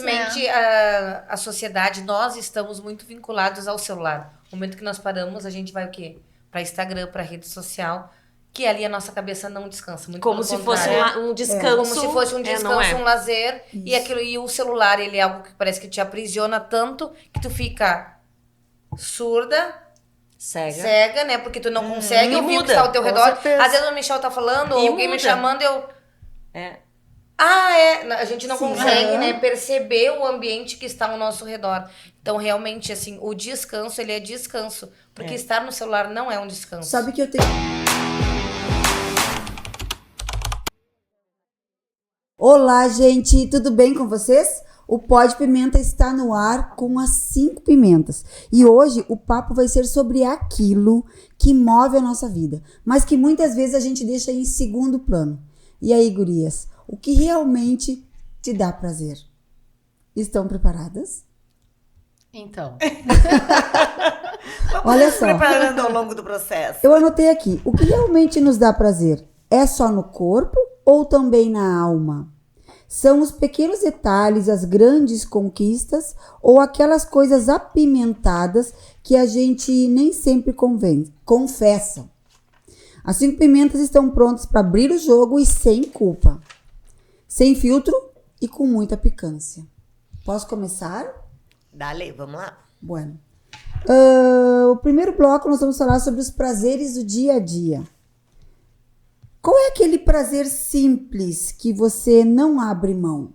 infelizmente, a sociedade, nós estamos muito vinculados ao celular. No momento que nós paramos, a gente vai o quê? Para Instagram, para rede social, que ali a nossa cabeça não descansa. Muito Como se fosse um descanso. Como se fosse um descanso, um lazer. Isso. E o celular, ele é algo que parece que te aprisiona tanto que tu fica surda, cega, né? Porque tu não consegue ouvir o que está ao teu redor. certeza. Às vezes o Michel tá falando, ou alguém me chamando, É. A gente não consegue, né, perceber o ambiente que está ao nosso redor. Então, realmente, assim, o descanso, ele é descanso. Porque estar no celular não é um descanso. Sabe que eu tenho... Olá, gente, tudo bem com vocês? O Pó de Pimenta está no ar com as 5 pimentas. E hoje o papo vai ser sobre aquilo que move a nossa vida, mas que muitas vezes a gente deixa em segundo plano. E aí, gurias, o que realmente te dá prazer? Estão preparadas? Então. Olha só. Preparando ao longo do processo. Eu anotei aqui, o que realmente nos dá prazer? É só no corpo ou também na alma? São os pequenos detalhes, as grandes conquistas ou aquelas coisas apimentadas que a gente nem sempre confessa. As 5 pimentas estão prontas para abrir o jogo e sem culpa, sem filtro e com muita picância. Posso começar? Dale, vamos lá. Bueno. O primeiro bloco nós vamos falar sobre os prazeres do dia a dia. Qual é aquele prazer simples que você não abre mão?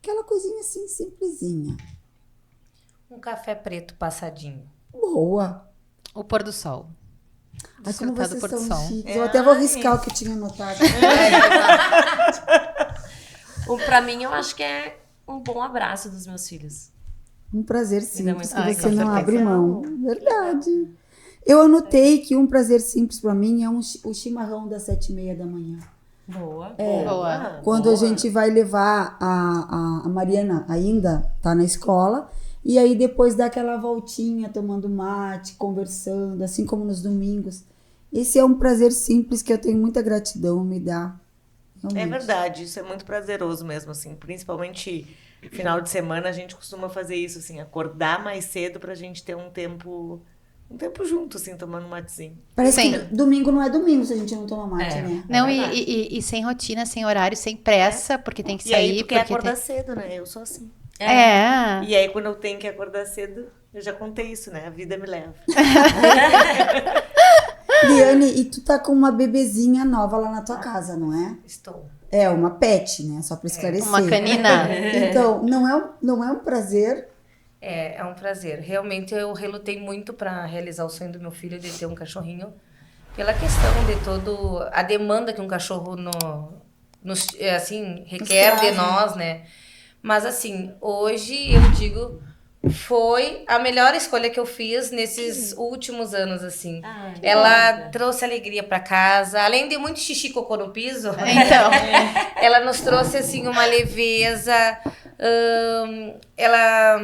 Aquela coisinha assim, simplesinha. Um café preto passadinho. Boa. O pôr do sol. Ai, como Desfrutar vocês do pôr do são sol. chiques. Eu até vou riscar o que tinha anotado. Pra mim, eu acho que é um bom abraço dos meus filhos. Um prazer simples que Ai, você com não certeza. abre mão. Verdade. Eu anotei que um prazer simples pra mim é o chimarrão das 7h30 da manhã. Boa. Boa. Quando a gente vai levar a Mariana, ainda tá na escola, e aí depois dá aquela voltinha, tomando mate, conversando, assim como nos domingos. Esse é um prazer simples que eu tenho muita gratidão, me dá. Realmente. É verdade, isso é muito prazeroso mesmo, assim. Principalmente final de semana, a gente costuma fazer isso, assim. Acordar mais cedo pra gente ter um tempo junto, assim, tomando um matezinho. Parece Sim. que domingo não é domingo se a gente não toma mate, né? Não, verdade. e sem rotina, sem horário, sem pressa, porque tem que E aí sair. tu quer porque acordar cedo, né? Eu sou assim. É. E aí quando eu tenho que acordar cedo, eu já contei isso, né? A vida me leva. Liane, e tu tá com uma bebezinha nova lá na tua casa, não é? Estou. É, uma pet, né? Só pra esclarecer. Uma canina. Então, não é um prazer. É um prazer. Realmente, eu relutei muito para realizar o sonho do meu filho de ter um cachorrinho. Pela questão de toda a demanda que um cachorro assim, requer traz, de né? nós, né? Mas, assim, hoje eu digo... Foi a melhor escolha que eu fiz nesses últimos anos, assim. Ela trouxe alegria pra casa, além de muito xixi e cocô no piso. Então. Ela nos trouxe, assim, uma leveza. Ela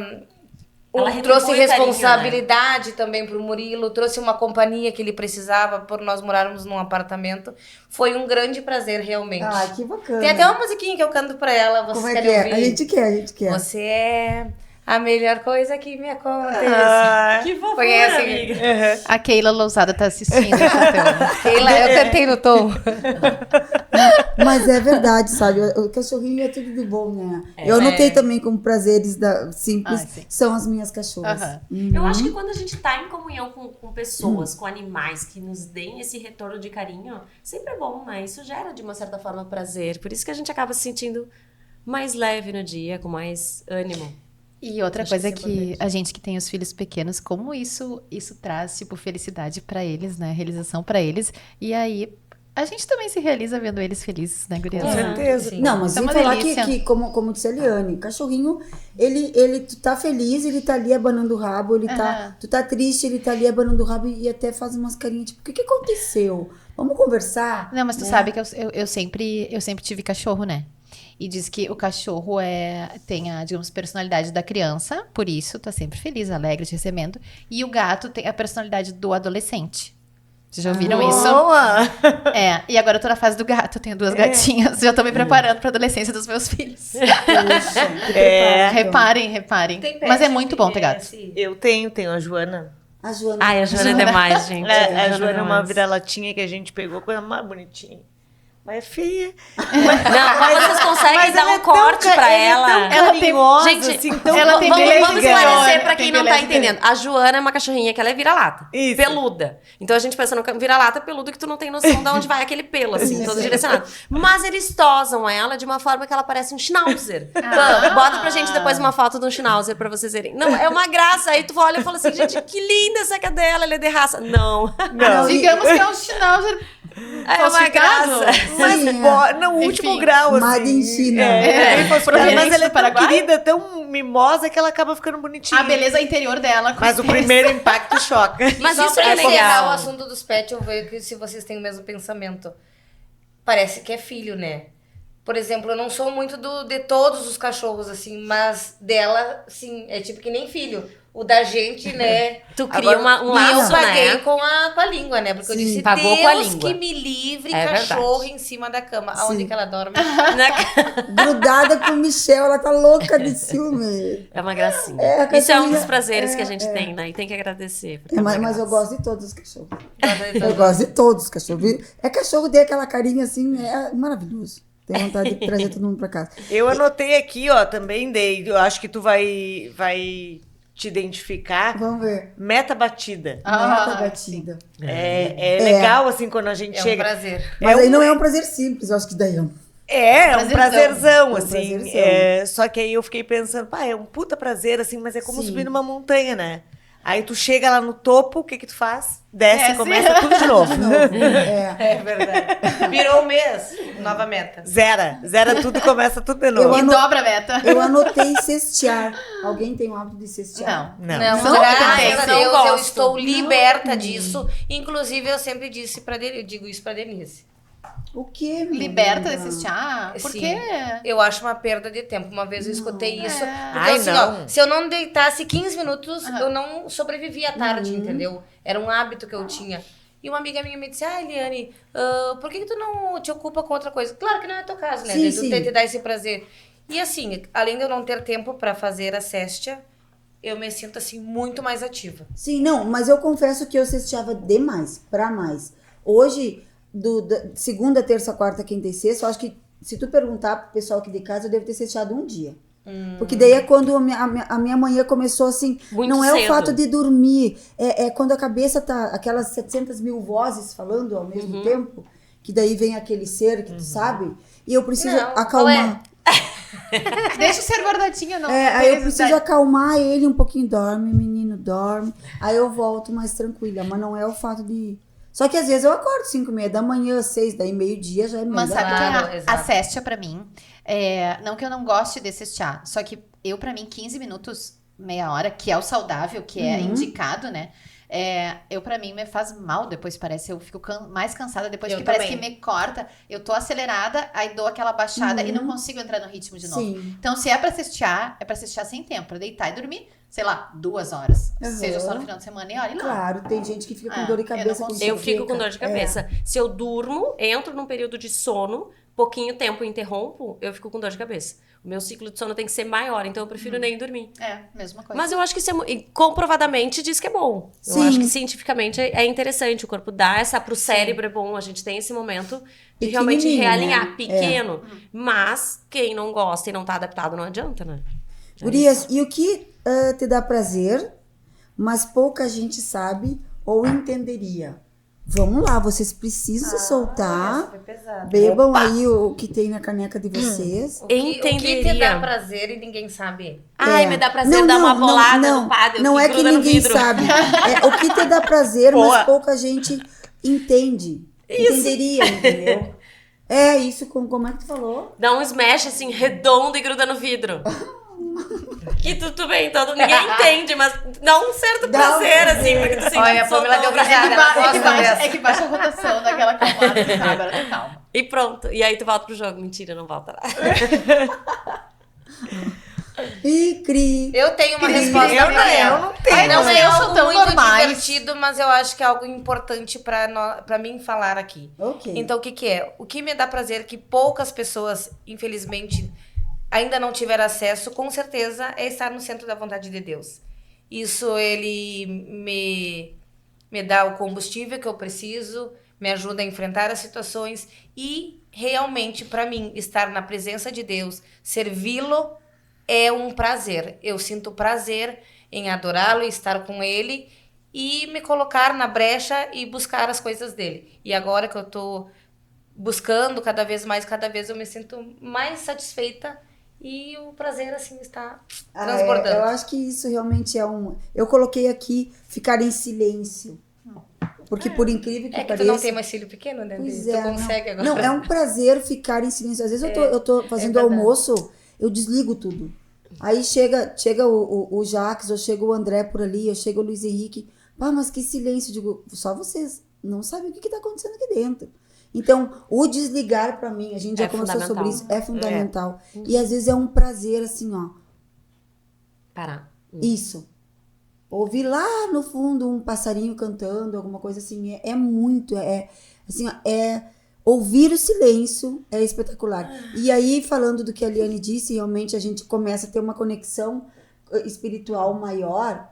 trouxe retribui o carinho, responsabilidade também pro Murilo, trouxe uma companhia que ele precisava por nós morarmos num apartamento. Foi um grande prazer, realmente. Ah, que bacana. Tem até uma musiquinha que eu canto pra ela, vocês Como é querem que é? ouvir? A gente quer. Você é a melhor coisa que me aconteceu. Que fofura, Conhece? amiga. A Keila Lousada tá assistindo. Então. Keila, eu cantei no tom. Mas é verdade, sabe? O cachorrinho é tudo de bom, né? Eu anotei também como prazeres simples, sim. são as minhas cachorras. Aham. Eu acho que quando a gente tá em comunhão com pessoas, com animais que nos deem esse retorno de carinho, sempre é bom, né? Isso gera, de uma certa forma, prazer. Por isso que a gente acaba se sentindo mais leve no dia, com mais ânimo. E outra Acho coisa que isso é que importante. a gente que tem os filhos pequenos, como isso traz, tipo, felicidade pra eles, né? Realização pra eles. E aí, a gente também se realiza vendo eles felizes, né, gurias? Com certeza. Sim. Não, mas Isso é sem uma falar delícia. que como disse a Liane, cachorrinho, tu tá feliz, ele tá ali abanando o rabo, tu tá triste, ele tá ali abanando o rabo e até faz umas carinhas, tipo, o que aconteceu? Vamos conversar? Não, mas tu né? sabe que eu sempre tive cachorro, né? E diz que o cachorro tem a, digamos, personalidade da criança, por isso tá sempre feliz, alegre, te recebendo. E o gato tem a personalidade do adolescente. Vocês já ouviram isso? Boa! E agora eu tô na fase do gato. Eu tenho 2 gatinhas. Já tô me preparando pra adolescência dos meus filhos. Puxa, que preparo. Reparem. Tem pet Mas é muito bom ter que é gato. assim? Eu tenho a Joana. A Joana. Ai, a Joana é demais, gente. A Joana é uma demais. vira-latinha que a gente pegou, coisa mais bonitinha. Mas é feia. Não, mas vocês conseguem Mas dar ela um é tão corte pra ela. Ela tem- carinhosa, Gente, assim, tão ela tem Vamos, beleza vamos interior, esclarecer pra tem quem não tá beleza entendendo. A Joana é uma cachorrinha que ela é vira-lata. Isso. Peluda. Então a gente pensa no vira-lata peludo que tu não tem noção de onde vai aquele pelo, assim, todo direcionado. Mas eles tosam ela de uma forma que ela parece um schnauzer. Bota pra gente depois uma foto de um schnauzer pra vocês verem. Não, é uma graça. Aí tu olha e fala assim, gente, que linda essa cadela, ela é de raça. Não. Não. Digamos que é um schnauzer É uma falsificado. graça. Mas Sim, no último Enfim, grau, assim. Made in China. Proveniente Mas ela é do tão Paraguai? querida, tão mimosa que ela acaba ficando bonitinha. A beleza interior dela. com Mas o certeza. primeiro impacto choca. Mas Só isso pra é encerrar legal. o assunto dos pets, eu vejo que se vocês têm o mesmo pensamento. Parece que é filho, né? Por exemplo, eu não sou muito de todos os cachorros, assim, mas dela, sim, é tipo que nem filho. O da gente, né? Tu cria um E eu laço, paguei né? com a língua, né? Porque eu Sim. disse, Pagou Deus com a língua. que me livre, É cachorro verdade. em cima da cama. Aonde Sim. que ela dorme? Grudada com o Michel, ela tá louca de ciúme. É uma gracinha. É, a Isso é um cachorrinha- dos prazeres que a gente tem, né? E tem que agradecer. porque É, é uma mas eu graça. gosto de todos os cachorros. Eu gosto de todos os cachorros. É cachorro, tem aquela carinha assim, é maravilhoso. Tenho vontade de trazer todo mundo pra casa. Eu anotei aqui, ó, também dei. Eu acho que tu vai te identificar. Vamos ver. Meta batida. Mata batida. É legal, assim, quando a gente É um chega. prazer. Mas aí não é um prazer simples, eu acho que daí é um. É um prazerzão, É um assim. prazerzão. Só que aí eu fiquei pensando, pá, é um puta prazer, assim, mas é como Sim. subir numa montanha, né? Aí tu chega lá no topo, o que que tu faz? Desce e Desce. começa tudo de novo. É. É verdade. Virou o mês, nova meta. Zera tudo e começa tudo de novo. Eu E ano- dobra a meta. Eu anotei cestear. Alguém tem o hábito de cestear? Não. Não. Não, Não, graças também, a não Deus, eu gosto. estou liberta disso. Inclusive, eu sempre disse pra Denise, eu digo isso pra Denise. O quê, menina? Liberta desse chá? Por Sim. quê? Eu acho uma perda de tempo. Uma vez eu escutei isso. Porque Ai, assim, não. ó, se eu não deitasse 15 minutos, eu não sobrevivia à tarde, entendeu? Era um hábito que eu tinha. E uma amiga minha me disse, Eliane, por que tu não te ocupa com outra coisa? Claro que não é teu caso, né? Sim, Tu sim. te dar esse prazer. E assim, além de eu não ter tempo pra fazer a céstia, eu me sinto assim muito mais ativa. Sim, não, mas eu confesso que eu cesteava demais, pra mais. Hoje, segunda, terça, quarta, quinta e sexta, eu acho que se tu perguntar pro pessoal aqui de casa, eu devo ter cesteado um dia. Porque daí é quando a minha manhã começou assim, Muito não é o cedo. fato de dormir, é quando a cabeça tá, aquelas 700 mil vozes falando ao mesmo tempo, que daí vem aquele ser que tu sabe, e eu preciso Não, acalmar. Deixa o ser guardadinho, não. É, tem aí eu necessidade. preciso acalmar ele um pouquinho, dorme, menino, dorme. Aí eu volto mais tranquila, mas não é o fato de... Só que às vezes eu acordo 5h30 da manhã, 6, daí meio-dia já é Mas melhor. sabe Claro, que a exato. céstia pra mim, não que eu não goste desse chá, só que eu pra mim 15 minutos, meia hora, que é o saudável, que é indicado, né? Eu pra mim me faz mal depois, parece, eu fico mais cansada depois, Eu que parece que também. me corta, eu tô acelerada, aí dou aquela baixada e não consigo entrar no ritmo de novo. Sim. Então se é pra cestear sem tempo, pra deitar e dormir, sei lá, 2 horas, seja só no final de semana e olha lá. Claro, tem gente que fica com Ah, dor de eu cabeça. não com consigo. Eu fico com enxaqueca. dor de cabeça. Se eu durmo, entro num período de sono, pouquinho tempo interrompo, eu fico com dor de cabeça. O meu ciclo de sono tem que ser maior, então eu prefiro nem dormir. Mesma coisa. Mas eu acho que isso e comprovadamente diz que é bom. Eu Sim. acho que cientificamente é interessante. O corpo dá pro cérebro é bom. A gente tem esse momento de realmente Pequenininho, realinhar, né? pequeno. Mas quem não gosta e não tá adaptado não adianta, né? Gurias, e o que te dá prazer, mas pouca gente sabe ou entenderia? Vamos lá, vocês precisam soltar. Foi pesado. Bebam aí o que tem na caneca de vocês. O que te Entenderia. dá prazer e ninguém sabe? Ai, me dá prazer dar uma bolada no padre. Não é que gruda no ninguém vidro. sabe. É o que te dá prazer, Boa. mas pouca gente entende. Entenderia, entendeu? É isso, como é que tu falou? Dá um smash assim, redondo e gruda no vidro. Que tudo bem, ninguém entende, mas dá um certo Dá prazer, um assim, porque tu sente Olha, a que soltou Pamela deu o vidro. risada, ela gosta dessa. É que baixa a rotação daquela calmada. Tá, agora tá calma. E pronto. E aí tu volta pro jogo. Mentira, não volta lá. Eu tenho uma resposta Eu pra não tenho. Não é eu sou algo tão muito normais. divertido, mas eu acho que é algo importante pra mim falar aqui. Ok. Então, o que é? O que me dá prazer que poucas pessoas, infelizmente, ainda não tiveram acesso, com certeza, é estar no centro da vontade de Deus. Isso, ele me dá o combustível que eu preciso, me ajuda a enfrentar as situações e, realmente, para mim, estar na presença de Deus, servi-lo, é um prazer. Eu sinto prazer em adorá-lo, estar com ele e me colocar na brecha e buscar as coisas dele. E agora que eu tô buscando cada vez mais, cada vez eu me sinto mais satisfeita e o prazer, assim, está transbordando. Eu acho que isso realmente é um... Eu coloquei aqui ficar em silêncio. Porque por incrível que É que pareça... tu não tem mais filho pequeno, né? Pois Tu é, consegue agora. Não, é um prazer ficar em silêncio. Às vezes eu tô fazendo verdade. almoço, eu desligo tudo. Aí chega o Jacques, ou chega o André por ali, ou chega o Luiz Henrique. Pá, mas que silêncio. Eu digo, só vocês não sabem o que tá acontecendo aqui dentro. Então, o desligar pra mim, a gente já conversou sobre isso, é fundamental. E às vezes é um prazer, assim, ó. Parar. Isso. Ouvir lá no fundo um passarinho cantando, alguma coisa assim, é muito, assim, ó, ouvir o silêncio é espetacular. E aí, falando do que a Liane disse, realmente a gente começa a ter uma conexão espiritual maior.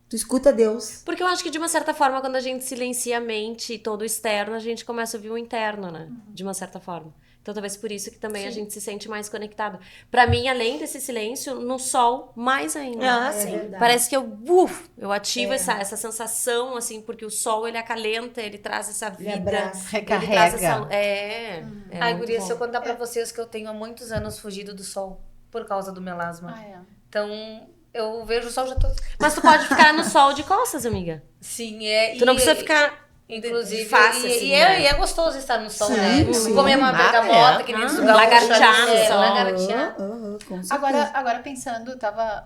Tu escuta Deus. Porque eu acho que, de uma certa forma, quando a gente silencia a mente e todo o externo, a gente começa a ouvir o interno, né? De uma certa forma. Então, talvez por isso que também a gente se sente mais conectado. Pra mim, além desse silêncio, no sol, mais ainda. Ah, sim. Verdade. Parece que eu ativo essa sensação, assim, porque o sol, ele acalenta, ele traz essa vida. abraça. Ele traz Recarrega. essa... Ai, muito guria, bom. se eu contar pra vocês que eu tenho há muitos anos fugido do sol por causa do melasma. Então, eu vejo o sol já todo. Mas tu pode ficar no sol de costas, amiga. Sim, Tu não precisa ficar... Inclusive, face, e assim, é, né? e é gostoso estar no sol, Sim, né? sim. Comer uma bergamota, que nem diz o gaúcho, lagartear no sol. lagartear. Com certeza. Agora pensando, eu tava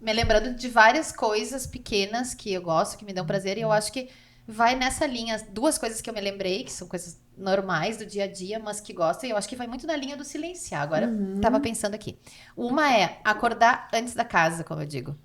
me lembrando de várias coisas pequenas que eu gosto, que me dão prazer, e eu acho que vai nessa linha. Duas coisas que eu me lembrei, que são coisas normais do dia a dia, mas que gosto, e eu acho que vai muito na linha do silenciar. Agora, tava pensando aqui. Uma é acordar antes da casa, como eu digo.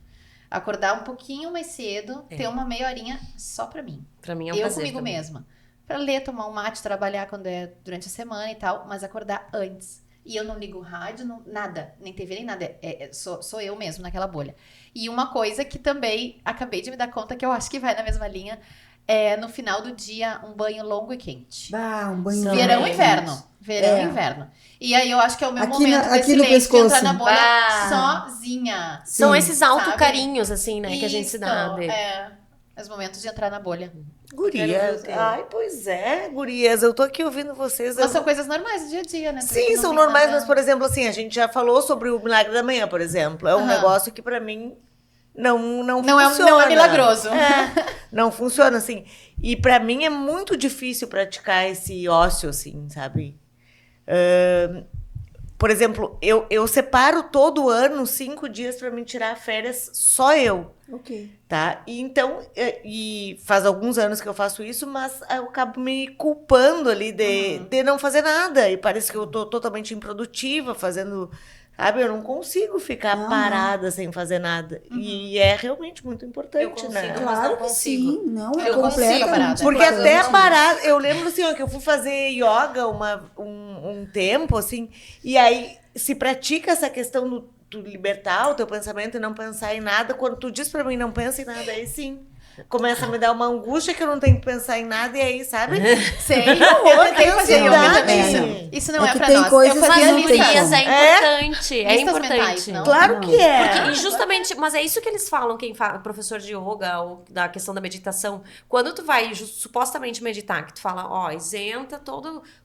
Acordar um pouquinho mais cedo, ter uma meia horinha só pra mim. Pra mim é um Eu prazer comigo também. mesma. Pra ler, tomar um mate, trabalhar quando é durante a semana e tal, mas acordar antes. E eu não ligo rádio, nada, nem TV, nem nada. Sou eu mesmo naquela bolha. E uma coisa que também acabei de me dar conta, que eu acho que vai na mesma linha, é no final do dia um banho longo e quente. Ah, um banho Verão e quente. inverno. Verão É. e inverno. E aí eu acho que é o meu Aqui momento na- de aqui no silêncio, de pescoço. entrar na bolha Ah. sozinha. São Sim. esses autocarinhos, assim, né? Que a gente se dá. Isso, os momentos de entrar na bolha. Gurias. Ai, pois é, gurias. Eu tô aqui ouvindo vocês. Mas são coisas normais do dia a dia, né? Sim, Não são tem normais, nada- mas, por exemplo, assim, a gente já falou sobre o Milagre da Manhã, por exemplo. É um Aham. negócio que, pra mim, não Não funciona. é milagroso. Não funciona, assim. E pra mim é muito difícil praticar esse ócio, assim, sabe? Por exemplo, eu separo todo ano 5 dias pra me tirar férias, só eu, Ok. tá? E então, e faz alguns anos que eu faço isso, mas eu acabo me culpando ali de não fazer nada. E parece que eu tô totalmente improdutiva fazendo... Sabe, eu não consigo ficar parada sem fazer nada. E é realmente muito importante, Eu consigo. né? Mas Claro não que consigo. sim. Não, Eu é consigo completamente. parada. Porque Mas até eu a não- parada, eu lembro assim, ó, que eu fui fazer yoga um tempo, assim, e aí se pratica essa questão do tu libertar o teu pensamento e não pensar em nada. Quando tu diz pra mim não pensa em nada, aí sim. Começa a me dar uma angústia que eu não tenho que pensar em nada, e aí, sabe? Sei. horror, Eu tentei que fazer yoga ansiedade. também. Isso não É é, que pra tem nós. coisas Eu que fazia não tem listas. Gurias, é importante. É Listas importante. mentais, não? Claro que é. Porque, e justamente, mas é isso que eles falam, quem fala, professor de yoga, ou da questão da meditação. Quando tu vai supostamente meditar, que tu fala, ó, isenta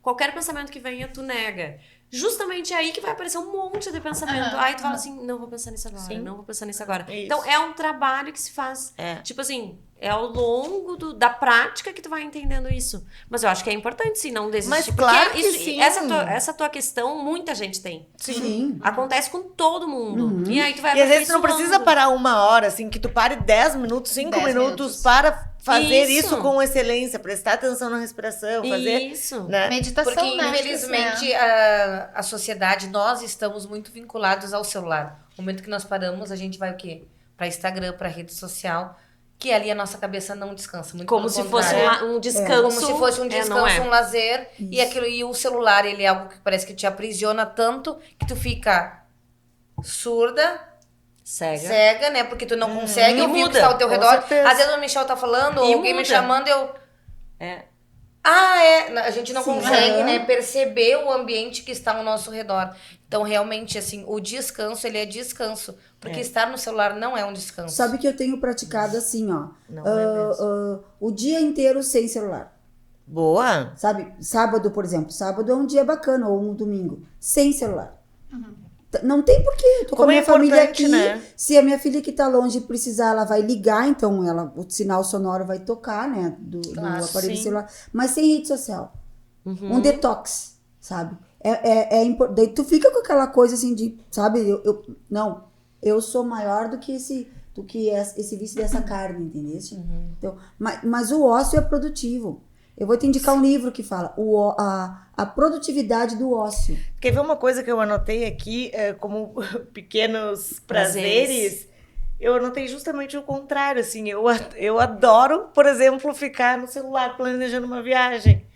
qualquer pensamento que venha, tu nega. Justamente é aí que vai aparecer um monte de pensamento. Aí tu fala assim, não vou pensar nisso agora, Sim. não vou pensar nisso agora. Isso. Então, é um trabalho que se faz, É. tipo assim, é ao longo da prática que tu vai entendendo isso. Mas eu acho que é importante, sim, não desistir. Mas porque claro que sim. Essa tua questão, muita gente tem. Sim. Acontece com todo mundo. E aí tu vai E às vezes tu não aperfeiçoando. precisa parar 1 hora, assim, que tu pare 10 minutos, 5 10 minutos, minutos. para fazer isso com excelência, prestar atenção na respiração, fazer... Isso. Né? Meditação, Porque, né? infelizmente, a sociedade, nós estamos muito vinculados ao celular. No momento que nós paramos, a gente vai o quê? Para Instagram, para rede social, que ali a nossa cabeça não descansa. Muito Como pelo se fosse contrário. um descanso. Como se fosse um não descanso, um lazer. E o celular, ele é algo que parece que te aprisiona tanto que tu fica surda, cega, né? Porque tu não consegue E ouvir o que muda, está ao teu com redor. certeza. Às vezes o Michel tá falando, ou E alguém me muda. chamando, eu... É. A gente não Sim. consegue, Aham. né, perceber o ambiente que está ao nosso redor. Então, realmente, assim, o descanso, ele é descanso. Porque estar no celular não é um descanso. Sabe que eu tenho praticado assim, ó. Não é mesmo. O dia inteiro sem celular. Boa. Sabe? Sábado, por exemplo. Sábado é um dia bacana, ou um domingo. Sem celular. Não tem porquê. Eu tô com a Como é minha família importante, aqui. né? Se a minha filha que tá longe precisar, ela vai ligar, então o sinal sonoro vai tocar, né? Do Claro, aparelho sim. celular. Mas sem rede social. Um detox, sabe? Daí tu fica com aquela coisa assim de, sabe? Eu sou maior do que esse vício dessa carne, entendeu? Então, mas o ócio é produtivo. Eu vou te indicar um livro que fala a produtividade do ócio. Quer ver uma coisa que eu anotei aqui como pequenos prazeres? Eu anotei justamente o contrário, assim. Eu adoro, por exemplo, ficar no celular planejando uma viagem.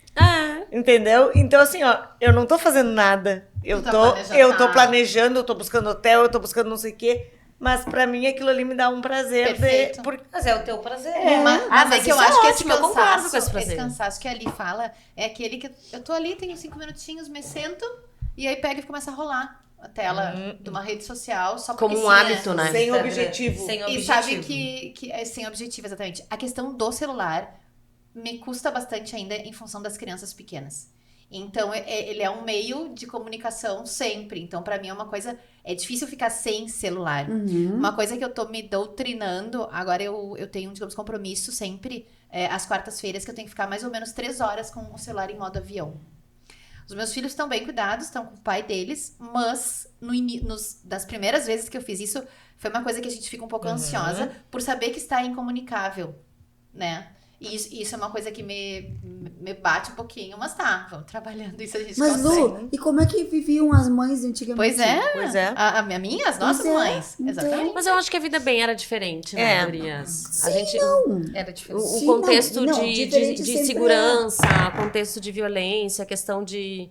Entendeu? Então, assim, ó, eu não tô fazendo nada. Eu tô planejando, eu tô buscando hotel, eu tô buscando não sei o quê. Mas pra mim aquilo ali me dá um prazer. Perfeito. Mas é o teu prazer. Mas é que eu isso é acho que ótimo, eu concordo com esse prazer. cansaço que ali fala é aquele que eu tô ali, tenho 5 minutinhos, me sento e aí pega e começa a rolar a tela de uma rede social só porque Como um sim, hábito, né? Sem objetivo. Sem E objetivo. sabe que é sem objetivo, exatamente. A questão do celular me custa bastante ainda em função das crianças pequenas. Então, ele é um meio de comunicação sempre. Então, pra mim, é uma coisa... É difícil ficar sem celular. Uma coisa que eu tô me doutrinando... Agora, eu tenho, digamos, compromisso sempre... às quartas-feiras, que eu tenho que ficar mais ou menos 3 horas com o celular em modo avião. Os meus filhos estão bem cuidados, estão com o pai deles. Mas, das primeiras vezes que eu fiz isso... Foi uma coisa que a gente fica um pouco ansiosa... Por saber que está incomunicável, né? E isso é uma coisa que me bate um pouquinho, mas vamos trabalhando isso, a gente Mas, consegue. Lu, e como é que viviam as mães antigamente? Pois é, Pois é. a minha, as nossas Pois é, mães, então. exatamente. Mas eu acho que a vida bem era diferente, né, Gurias? A gente, Era diferente. o Sim, contexto não, diferente de sempre segurança, contexto de violência, questão de...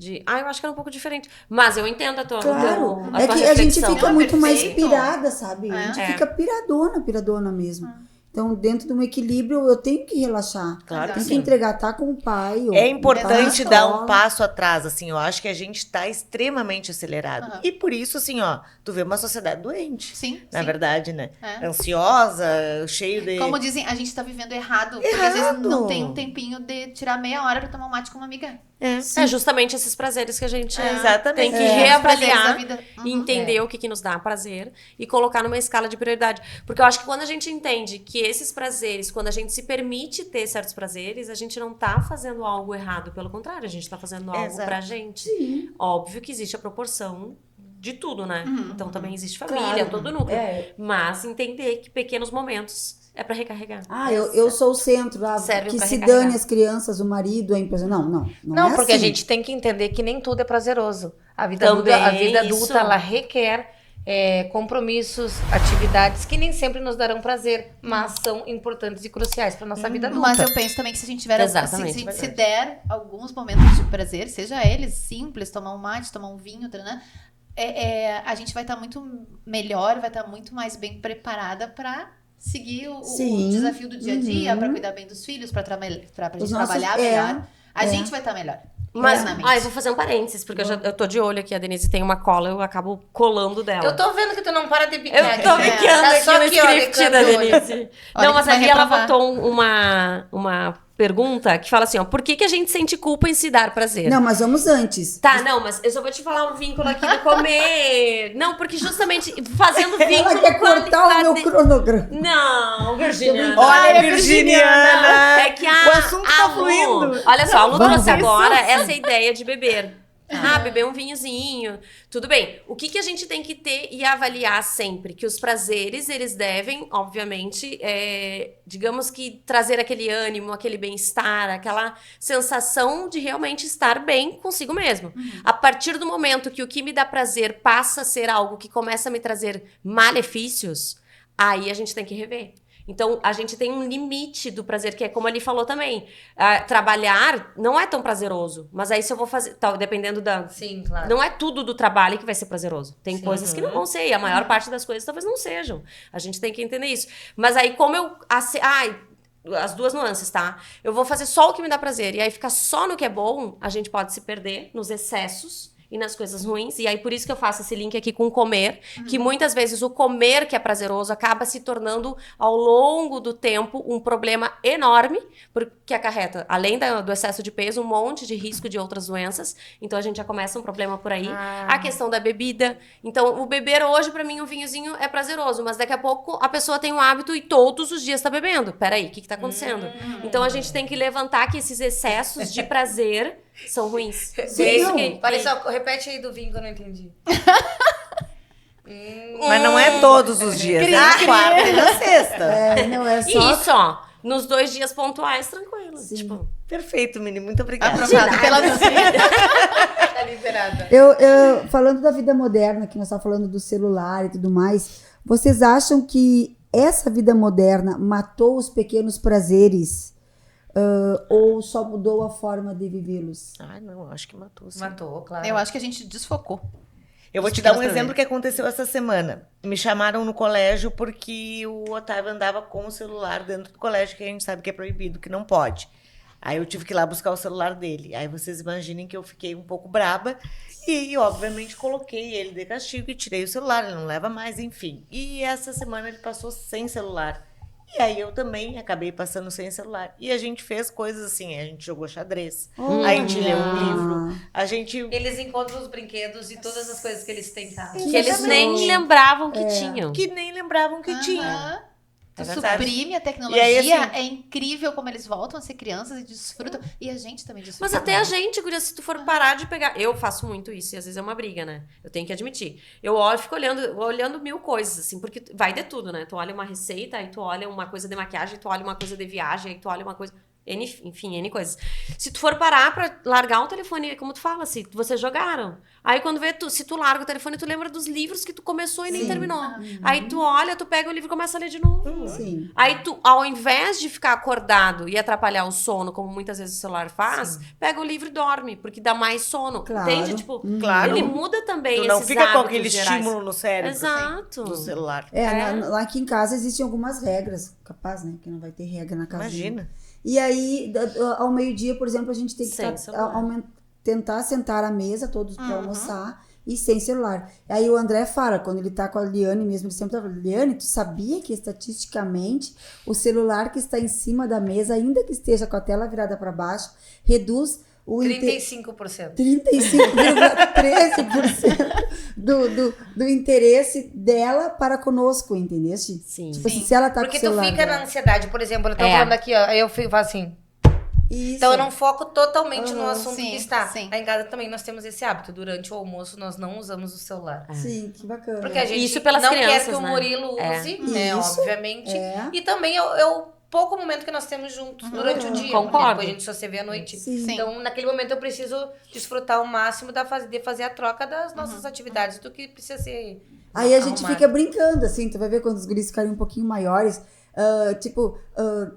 eu acho que era um pouco diferente. Mas eu entendo a tua, Claro, a é tua que a gente reflexão. fica Não, muito mais perfeito. pirada, sabe? A gente fica piradona mesmo. Então, dentro de um equilíbrio, eu tenho que relaxar. Claro que Tenho que sim. entregar, tá com o pai. ou É tá na importante dar um escola. passo atrás, assim. Eu acho que a gente tá extremamente acelerado. E por isso, assim, ó, tu vê uma sociedade doente. Sim, Na sim. verdade, né? É. Ansiosa, cheio de... Como dizem, a gente tá vivendo errado, porque às vezes Errado. não tem um tempinho de tirar meia hora pra tomar um mate com uma amiga. É justamente esses prazeres que a gente Exatamente. tem que Os prazeres da reavaliar vida. e entender o que nos dá prazer e colocar numa escala de prioridade. Porque eu acho que quando a gente entende que esses prazeres, quando a gente se permite ter certos prazeres, a gente não tá fazendo algo errado. Pelo contrário, a gente tá fazendo algo Exato. pra gente. Óbvio que existe a proporção de tudo, né? Então também existe família, Claro. todo núcleo. É. Mas entender que pequenos momentos é pra recarregar. Eu sou o centro. Serve Que pra se recarregar. dane as crianças, o marido, a empresa. Não Não, é porque assim. a gente tem que entender que nem tudo é prazeroso. A vida Também, adulta, isso. ela requer compromissos, atividades que nem sempre nos darão prazer, mas são importantes e cruciais para nossa vida adulta. Mas eu penso também que se a gente tiver Exatamente, se der alguns momentos de prazer, seja eles simples, tomar um mate, tomar um vinho, a gente vai estar muito melhor, vai estar muito mais bem preparada para seguir o Sim. desafio do dia a dia, para cuidar bem dos filhos, para gente Os nossos- trabalhar melhor. A gente vai estar melhor. Mas, internamente. eu vou fazer um parênteses, porque eu tô de olho aqui, a Denise tem uma cola, eu acabo colando dela. Eu tô vendo que tu não para de Eu bicar. tô brincando Tá aqui só no aqui, ó, script bicando da o olho. Denise. Olha Não, que mas vai ali ela reprovar. botou uma pergunta que fala assim, ó, por que a gente sente culpa em se dar prazer? Não, mas vamos antes. Tá, não, mas eu só vou te falar um vínculo aqui do comer. Não, porque justamente fazendo vínculo Ela quer com a cortar o meu cronograma. Não, Virginia. Olha, Virginiana! É que O assunto tá Lu, fluindo. olha só, a Lu Vamos trouxe ver. agora essa ideia de beber. Beber um vinhozinho, tudo bem. O que a gente tem que ter e avaliar sempre? Que os prazeres, eles devem, obviamente, digamos que trazer aquele ânimo, aquele bem-estar, aquela sensação de realmente estar bem consigo mesmo. A partir do momento que o que me dá prazer passa a ser algo que começa a me trazer malefícios, aí a gente tem que rever. Então, a gente tem um limite do prazer, que é como ele falou também. Trabalhar não é tão prazeroso. Mas aí se eu vou fazer... dependendo da... Sim, claro. Não é tudo do trabalho que vai ser prazeroso. Tem coisas que não vão ser. E a maior parte das coisas talvez não sejam. A gente tem que entender isso. Mas aí como eu... as duas nuances, tá? Eu vou fazer só o que me dá prazer. E aí ficar só no que é bom, a gente pode se perder nos excessos e nas coisas ruins. E aí, por isso que eu faço esse link aqui com o comer, que muitas vezes o comer que é prazeroso acaba se tornando, ao longo do tempo, um problema enorme, porque acarreta, além do excesso de peso, um monte de risco de outras doenças. Então, a gente já começa um problema por aí. A questão da bebida. Então, o beber hoje, pra mim, um vinhozinho é prazeroso, mas daqui a pouco a pessoa tem um hábito e todos os dias tá bebendo. Peraí, o que tá acontecendo? Então, a gente tem que levantar que esses excessos de prazer são ruins. Sim, Olha só, repete aí do vinho que eu não entendi. Mas não é todos os dias, é na quarta e na sexta. Não, é E só... isso, ó, nos 2 dias pontuais, tranquilo. Sim. Tipo, Perfeito, menino. Muito obrigada. Aprovado pela visita. Tá liberada. Eu, falando da vida moderna, que nós estamos falando do celular e tudo mais, vocês acham que essa vida moderna matou os pequenos prazeres ou só mudou a forma de vivê-los? Não, acho que matou. Sim. Matou, claro. Eu acho que a gente desfocou. Eu vou te dar um exemplo que aconteceu essa semana. Me chamaram no colégio porque o Otávio andava com o celular dentro do colégio, que a gente sabe que é proibido, que não pode. Aí eu tive que ir lá buscar o celular dele. Aí vocês imaginem que eu fiquei um pouco braba e, obviamente, coloquei ele de castigo e tirei o celular. Ele não leva mais, enfim. E essa semana ele passou sem celular. E aí eu também acabei passando sem celular. E a gente fez coisas assim, a gente jogou xadrez, a gente leu um livro, a gente... Eles encontram os brinquedos e todas as coisas que eles têm em casa. que eles nem lembravam que tinham. que nem lembravam que tinha. Aham. Tu É verdade. suprime a tecnologia, E aí, assim- é incrível como eles voltam a ser crianças e desfrutam. E a gente também desfruta. Mas até a gente, guria, se tu for parar de pegar... Eu faço muito isso e às vezes é uma briga, né? Eu tenho que admitir. Eu fico olhando 1000 coisas, assim, porque vai de tudo, né? Tu olha uma receita, aí tu olha uma coisa de maquiagem, aí tu olha uma coisa de viagem, aí tu olha uma coisa... Enfim, N coisas. Se tu for parar pra largar o telefone, como tu fala, se vocês jogaram. Aí quando vê, se tu larga o telefone, tu lembra dos livros que tu começou e nem terminou. Aí tu olha, tu pega o livro e começa a ler de novo. Sim. Aí tu, ao invés de ficar acordado e atrapalhar o sono, como muitas vezes o celular faz, pega o livro e dorme, porque dá mais sono. Claro. Entende? Tipo, Claro. ele muda também Tu não esses fica com hábitos aquele gerais. estímulo no cérebro Exato. do celular. Lá aqui em casa existem algumas regras, capaz, né? Que não vai ter regra na casa. Imagina. E aí, ao meio-dia, por exemplo, a gente tem que Sem celular. tentar sentar à mesa, todos para almoçar, e sem celular. Aí o André fala, quando ele tá com a Liane mesmo, ele sempre fala, Liane, tu sabia que estatisticamente o celular que está em cima da mesa, ainda que esteja com a tela virada para baixo, reduz o 35%. 35,13% do interesse dela para conosco, entendeste? Sim. Tipo assim, se ela tá Porque com o celular tu fica na dela. ansiedade, por exemplo, eu tô É. falando aqui, ó, aí eu fico assim. Isso. Então eu não foco totalmente no assunto sim, que está. sim. Lá em casa também nós temos esse hábito. Durante o almoço nós não usamos o celular. Sim, que bacana. Porque a gente Isso pelas não quer crianças, que o né? Murilo use, né? Isso. Obviamente. É. E também é o pouco momento que nós temos juntos durante o dia. Concordo. Porque depois a gente só se vê à noite. Sim. Então, naquele momento, eu preciso desfrutar o máximo de fazer a troca das nossas atividades, do que precisa ser. Aí a gente arrumado. fica brincando, assim, tu vai ver quando os guris ficarem um pouquinho maiores,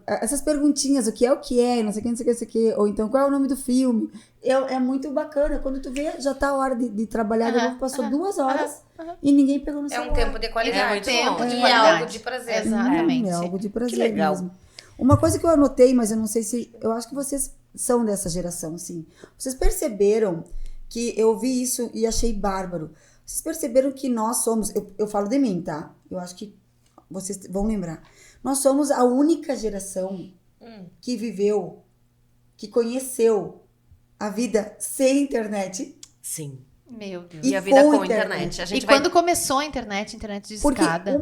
essas perguntinhas, o que é, não sei o que, não sei o que, não sei o que, ou então qual é o nome do filme, é muito bacana, quando tu vê, já tá a hora de trabalhar, de novo, passou 2 horas e ninguém pegou no É celular. um tempo de qualidade. É muito tempo bom. de E qualidade. algo de prazer. Exatamente. É algo de prazer Que legal. mesmo. Uma coisa que eu anotei, mas eu não sei se, eu acho que vocês são dessa geração, assim, vocês perceberam que eu vi isso e achei bárbaro. Vocês perceberam que nós somos, eu falo de mim, tá? Eu acho que vocês vão lembrar. Nós somos a única geração que viveu, que conheceu a vida sem internet. Sim. Meu Deus. E a vida com com a internet. A E gente vai... quando começou a internet de Porque escada.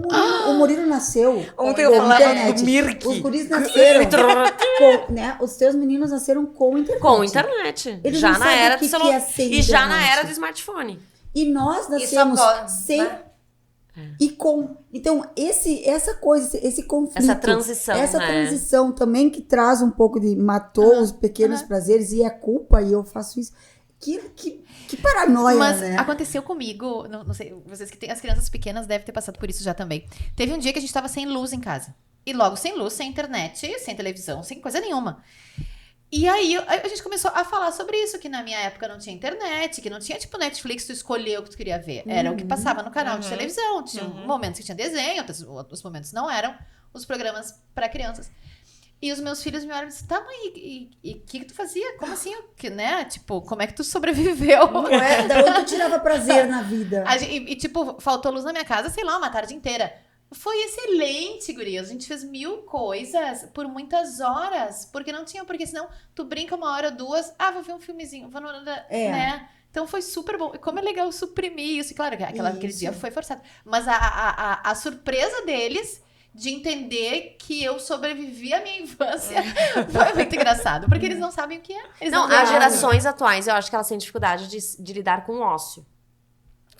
o Murilo nasceu Ontem com eu falava internet. do Mirk. Os guris nasceram com, né? Os teus meninos nasceram com internet. Com internet. Eles Já não na sabem era o do que celular. é ser E já na internet. era do smartphone. E nós Isso nascemos agora, sem né? e com. Então, essa coisa, esse conflito. Essa transição, Essa né? transição também que traz um pouco de matou os pequenos prazeres e é culpa, e eu faço isso. Que paranoia, Mas né? aconteceu comigo, não sei, vocês que têm as crianças pequenas devem ter passado por isso já também. Teve um dia que a gente tava sem luz em casa. E logo sem luz, sem internet, sem televisão, sem coisa nenhuma. E aí a gente começou a falar sobre isso, que na minha época não tinha internet, que não tinha tipo Netflix, tu escolheu o que tu queria ver. Era o que passava no canal de televisão. Tinha momentos que tinha desenho, outros momentos não eram os programas para crianças. E os meus filhos me olham e dizem, tá, mãe, e o que tu fazia? Como assim? Né? Tipo, como é que tu sobreviveu? Não é? Da onde tu tirava prazer na vida? Tipo, faltou luz na minha casa, sei lá, uma tarde inteira. Foi excelente, gurias. A gente fez 1000 coisas por muitas horas. Porque não tinha, porque senão tu brinca 1 hora, 2, vou ver um filmezinho, né? Então foi super bom. E como é legal suprimir isso. E claro, aquele dia foi forçado. Mas a surpresa deles de entender que eu sobrevivi à minha infância foi muito engraçado. Porque eles não sabem o que é. Eles Não, veem as nada. gerações atuais, eu acho que elas têm dificuldade de lidar com o ócio.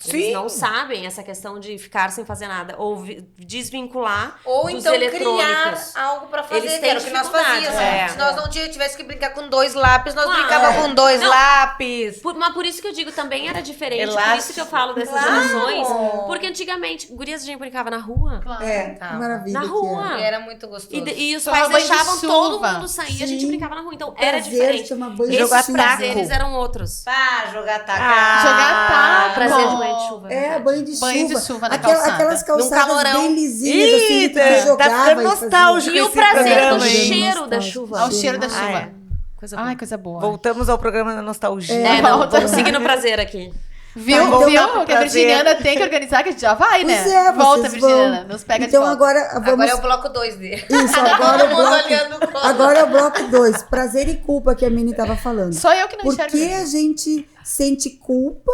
Eles Sim. não sabem essa questão de ficar sem fazer nada. Ou desvincular Ou dos então criar eletrônicos. algo pra fazer, Eles que têm era o que nós dificuldade, fazíamos. é. Se nós não tivesse que brincar com 2 lápis, nós Claro. brincava com 2 Não. lápis. Mas por isso que eu digo, também era diferente. Por Elástico. isso que eu falo dessas Claro. gerações. Porque antigamente, gurias, a gente brincava na rua. Claro. É, Tá. que maravilha. Na que rua. E era muito gostoso. E os Tomava pais banho de deixavam todo chuva. mundo sair, a gente Sim. brincava na rua. Então era. era Prazer, diferente. tomar banho Esses Jogar prazeres taco. eram outros. Pá, jogar taco. Jogar taco. Prazer de banho de chuva. É, verdade. banho de chuva. Banho de chuva na calçada. Aquelas calçadas calorão. bem lisinhas, assim, que tu Tá jogava ficando e fazia. nostálgico E o esse prazer programa, do hein? cheiro da chuva. O cheiro da chuva. é. Coisa boa. Ai, coisa boa. Voltamos ao programa da nostalgia. Não, volta. vamos seguir no prazer aqui. Viu? Tá, então, Viu? pro Que a prazer. Virginiana tem que organizar, que a gente já vai, né? Pois é, volta, vocês Virginiana. vão. Nos pega Então de volta. agora vamos... Agora é o bloco 2 dele. Isso, agora é o Todo mundo bloco... olhando o copo. Agora é o bloco 2. Prazer e culpa que a Mini estava falando. Só eu que não Por enxergo. que a gente sente culpa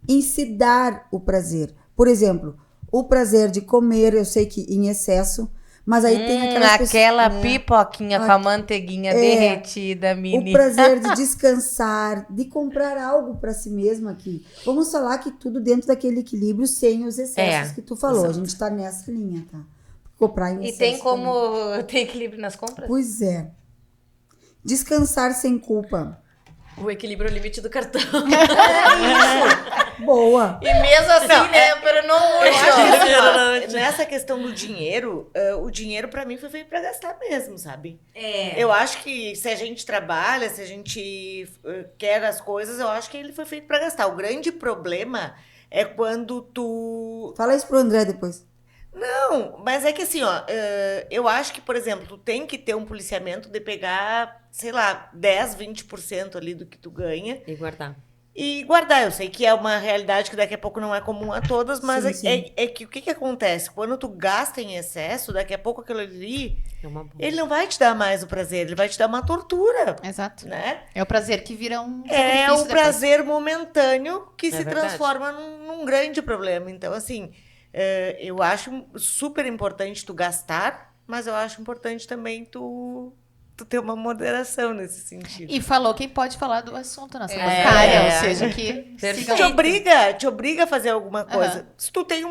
em se dar o prazer? Por exemplo, o prazer de comer, eu sei que em excesso, mas aí tem aquelas pessoas... Aquela né? pipoquinha com a manteiguinha derretida, O mini. prazer de descansar, de comprar algo para si mesmo aqui. Vamos falar que tudo dentro daquele equilíbrio, sem os excessos que tu falou. A gente tá nessa linha, tá? Comprar em E excesso tem também. como ter equilíbrio nas compras? Pois é. Descansar sem culpa. O equilíbrio é o limite do cartão. Boa. E mesmo assim, né? Pero não Eu acho que, muito. assim, ó, nessa questão do dinheiro, o dinheiro pra mim foi feito pra gastar mesmo, sabe? É. Eu acho que se a gente trabalha, se a gente quer as coisas, eu acho que ele foi feito pra gastar. O grande problema é quando tu... Fala isso pro André depois. Não, mas é que assim, ó, eu acho que, por exemplo, tu tem que ter um policiamento de pegar, sei lá, 10, 20% ali do que tu ganha E guardar. e guardar. Eu sei que é uma realidade que daqui a pouco não é comum a todas, mas Sim, sim. é que o que acontece? Quando tu gasta em excesso, daqui a pouco aquilo ali, É uma boa. ele não vai te dar mais o prazer, ele vai te dar uma tortura, Exato. né? É o prazer que vira um É sacrifício o depois. prazer momentâneo que se verdade. transforma num grande problema. Então, assim, eu acho super importante tu gastar, mas eu acho importante também tu ter uma moderação nesse sentido. E falou quem pode falar do assunto, nossa É. bancária, ou seja, que Perfeito. Te obriga a fazer alguma coisa. Se tu tem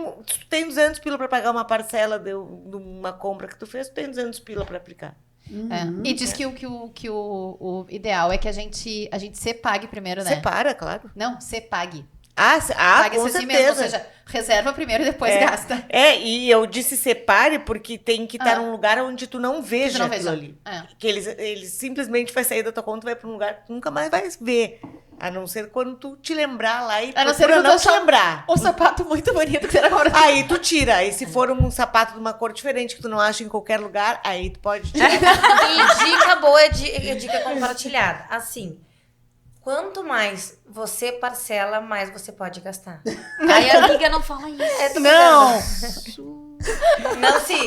200 pila para pagar uma parcela de uma compra que tu fez, tu tem 200 pila para aplicar. É. E diz que o ideal é que a gente se pague primeiro, né? Separa, claro. Não, se pague. Com Pague-se a si certeza. mesmo, ou seja, reserva primeiro e depois gasta. E eu disse separe porque tem que estar num lugar onde tu não veja Tu não aquilo veja. ali. É. Que eles simplesmente vai sair da tua conta, vai para um lugar que tu nunca mais vai ver. A não ser quando tu te lembrar lá e A não ser procura quando não tu te achar lembrar. Um sapato muito bonito que será comprado. Aí tu tira. Aí se for um sapato de uma cor diferente que tu não acha em qualquer lugar, aí tu pode tirar. E dica boa é dica compartilhada. Assim, quanto mais você parcela, mais você pode gastar. Aí a amiga não fala isso. É, tô Não! Não, sim.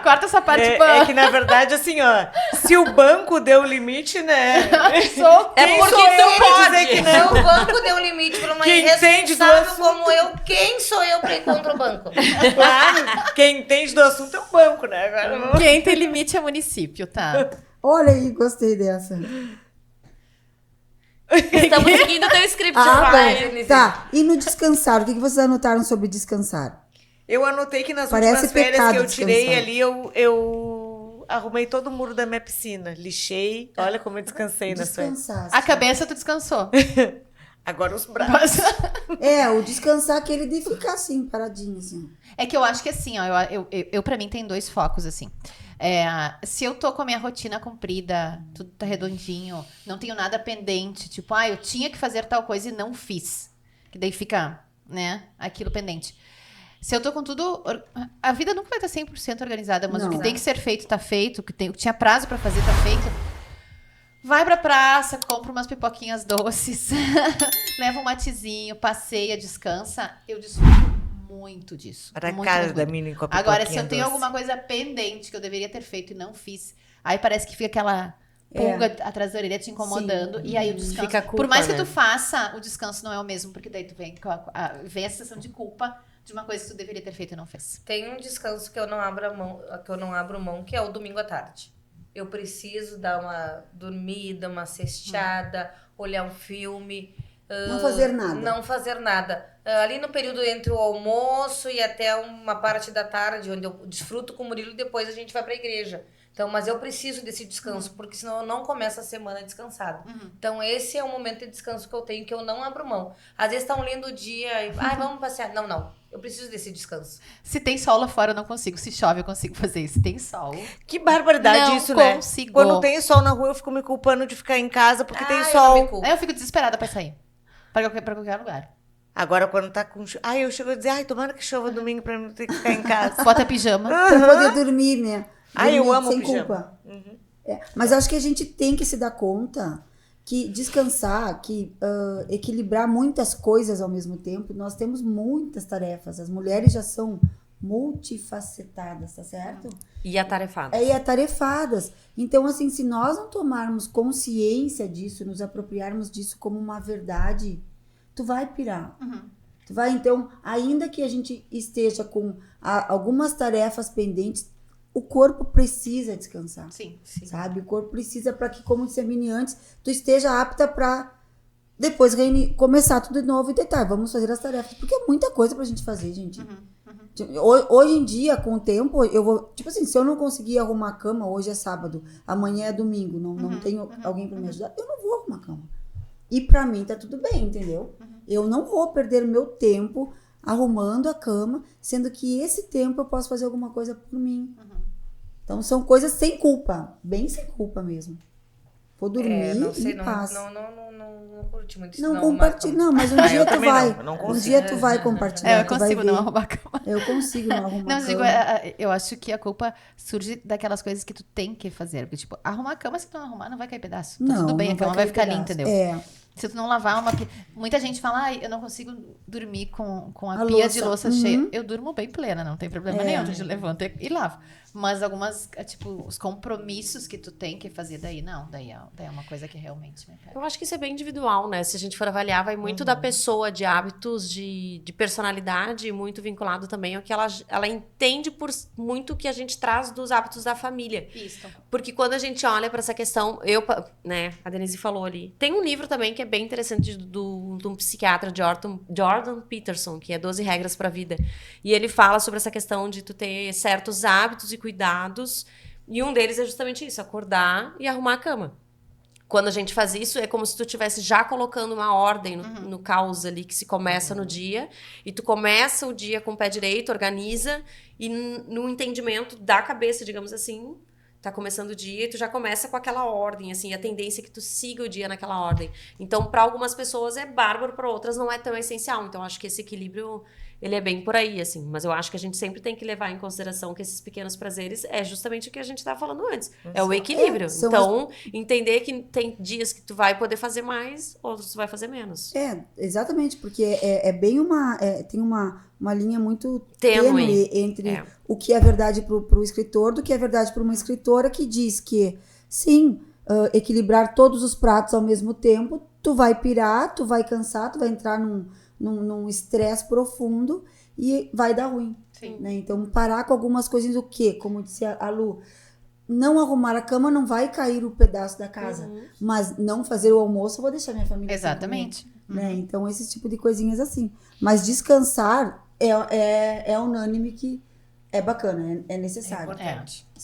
Corta essa parte. É que, na verdade, assim, ó, se o banco deu limite, né? É porque sou eu tu pra pode. dizer que Se não? o banco deu limite para uma Quem entende do irresponsável assunto. como eu, quem sou eu para ir contra o banco? Claro, quem entende do assunto é o banco, né? Agora, vamos- Quem tem limite é município, tá? Olha aí, gostei dessa. Estamos seguindo o teu script. vai, bom. Denise. Tá. E no descansar, o que vocês anotaram sobre descansar? Eu anotei que nas Parece últimas férias pecado que eu tirei descansar. ali, eu arrumei todo o muro da minha piscina. Lixei. Olha como eu descansei nas férias. Descansar. A cabeça tu descansou. Agora os braços. É, o descansar aquele de ficar assim, paradinho, assim. É que eu acho que assim, ó, eu pra mim tem dois focos, assim. Se eu tô com a minha rotina cumprida, tudo tá redondinho, não tenho nada pendente, tipo, eu tinha que fazer tal coisa e não fiz. Que daí fica, né, aquilo pendente. Se eu tô com tudo... A vida nunca vai estar 100% organizada, mas Não. o que tem que ser feito, tá feito. O que tinha prazo pra fazer, tá feito. Vai pra praça, compra umas pipoquinhas doces, leva um matezinho, passeia, descansa. Eu desfruto muito disso. Para a muito, cara muito, da muito. Mini com a Agora, se pipoquinha eu tenho doce. alguma coisa pendente que eu deveria ter feito e não fiz, aí parece que fica aquela pulga atrás da orelha te incomodando. E aí o descanso... Fica a culpa, Por mais que né? tu faça, o descanso não é o mesmo, porque daí tu vem com vem a sensação de culpa de uma coisa que tu deveria ter feito e não fez. Tem um descanso que eu não abro mão, que é o domingo à tarde. Eu preciso dar uma dormida, uma cesteada, olhar um filme. Não fazer nada. Não fazer nada. Ali no período entre o almoço e até uma parte da tarde, onde eu desfruto com o Murilo, e depois a gente vai pra igreja. Então, mas eu preciso desse descanso, porque senão eu não começo a semana descansada. Então, esse é o momento de descanso que eu tenho, que eu não abro mão. Às vezes tá um lindo dia e, vamos passear. Não. Eu preciso desse descanso. Se tem sol lá fora, eu não consigo. Se chove, eu consigo fazer isso. Se tem sol... Que barbaridade Não isso, né? consigo. Quando tem sol na rua, eu fico me culpando de ficar em casa porque tem Eu não sol. me culpo. Aí eu fico desesperada pra sair. Pra qualquer lugar. Agora, quando tá com... eu chego a dizer, tomara que chova domingo pra não ter que ficar em casa. Bota pijama. Pra poder dormir, né? Eu Dormir amo sem pijama. culpa. Mas acho que a gente tem que se dar conta que descansar, que equilibrar muitas coisas ao mesmo tempo, nós temos muitas tarefas. As mulheres já são multifacetadas, tá certo? E atarefado. E atarefadas. Então, assim, se nós não tomarmos consciência disso, nos apropriarmos disso como uma verdade, tu vai pirar. Tu vai, então, ainda que a gente esteja com algumas tarefas pendentes, o corpo precisa descansar. Sim. Sabe? O corpo precisa para que, como disse a Mini antes, tu esteja apta para depois começar tudo de novo e tentar. Vamos fazer as tarefas. Porque é muita coisa pra gente fazer, gente. Hoje em dia, com o tempo, eu vou... Tipo assim, se eu não conseguir arrumar a cama, hoje é sábado, amanhã é domingo, não tenho alguém pra me ajudar, eu não vou arrumar a cama. E pra mim tá tudo bem, entendeu? Eu não vou perder meu tempo arrumando a cama, sendo que esse tempo eu posso fazer alguma coisa por mim. Então, são coisas sem culpa. Bem sem culpa mesmo. Vou dormir Não sei, e paz. não curti muito isso. Não compartilha. Não, mas um dia eu tu também vai. não, eu não Um consigo. dia tu vai compartilhar. Eu tu vai consigo não ver. arrumar a cama. Eu consigo não arrumar Não, a digo, cama. eu acho que a culpa surge daquelas coisas que tu tem que fazer. Porque, tipo, arrumar a cama, se tu não arrumar, não vai cair pedaço. Tá tudo bem, a cama vai cair ficar ali, pedaço. entendeu? Se tu não lavar uma pia... Muita gente fala, eu não consigo dormir com a A pia de louça. louça cheia. Eu durmo bem plena, não tem problema nenhum. A gente levanta e lava. Mas algumas, tipo, os compromissos que tu tem que fazer daí, não. Daí é uma coisa que realmente me pega. Eu acho que isso é bem individual, né? Se a gente for avaliar, vai muito da pessoa, de hábitos, de personalidade, muito vinculado também ao que ela entende por muito que a gente traz dos hábitos da família. Isso. Porque quando a gente olha para essa questão, a Denise falou ali. Tem um livro também que é bem interessante de um psiquiatra, Jordan Peterson, que é 12 Regras para a Vida. E ele fala sobre essa questão de tu ter certos hábitos e cuidados. E um deles é justamente isso, acordar e arrumar a cama. Quando a gente faz isso, é como se tu estivesse já colocando uma ordem no caos ali, que se começa no dia. E tu começa o dia com o pé direito, organiza. E no entendimento da cabeça, digamos assim, tá começando o dia e tu já começa com aquela ordem, assim, a tendência é que tu siga o dia naquela ordem. Então, para algumas pessoas é bárbaro, para outras não é tão essencial. Então, acho que esse equilíbrio ele é bem por aí, assim. Mas eu acho que a gente sempre tem que levar em consideração que esses pequenos prazeres é justamente o que a gente tava falando antes. É o equilíbrio. Então, entender que tem dias que tu vai poder fazer mais, outros tu vai fazer menos. Exatamente, porque é bem tem uma linha muito Tênue. tênue entre o que é verdade pro escritor do que é verdade para uma escritora que diz que, sim, equilibrar todos os pratos ao mesmo tempo, tu vai pirar, tu vai cansar, tu vai entrar num estresse profundo e vai dar ruim. Sim. Né? Então, parar com algumas coisinhas, o quê? Como disse a Lu, não arrumar a cama não vai cair o pedaço da casa, mas não fazer o almoço, eu vou deixar minha família sem Exatamente. comer, né? Então, esse tipo de coisinhas assim. Mas descansar é unânime que é bacana, é necessário.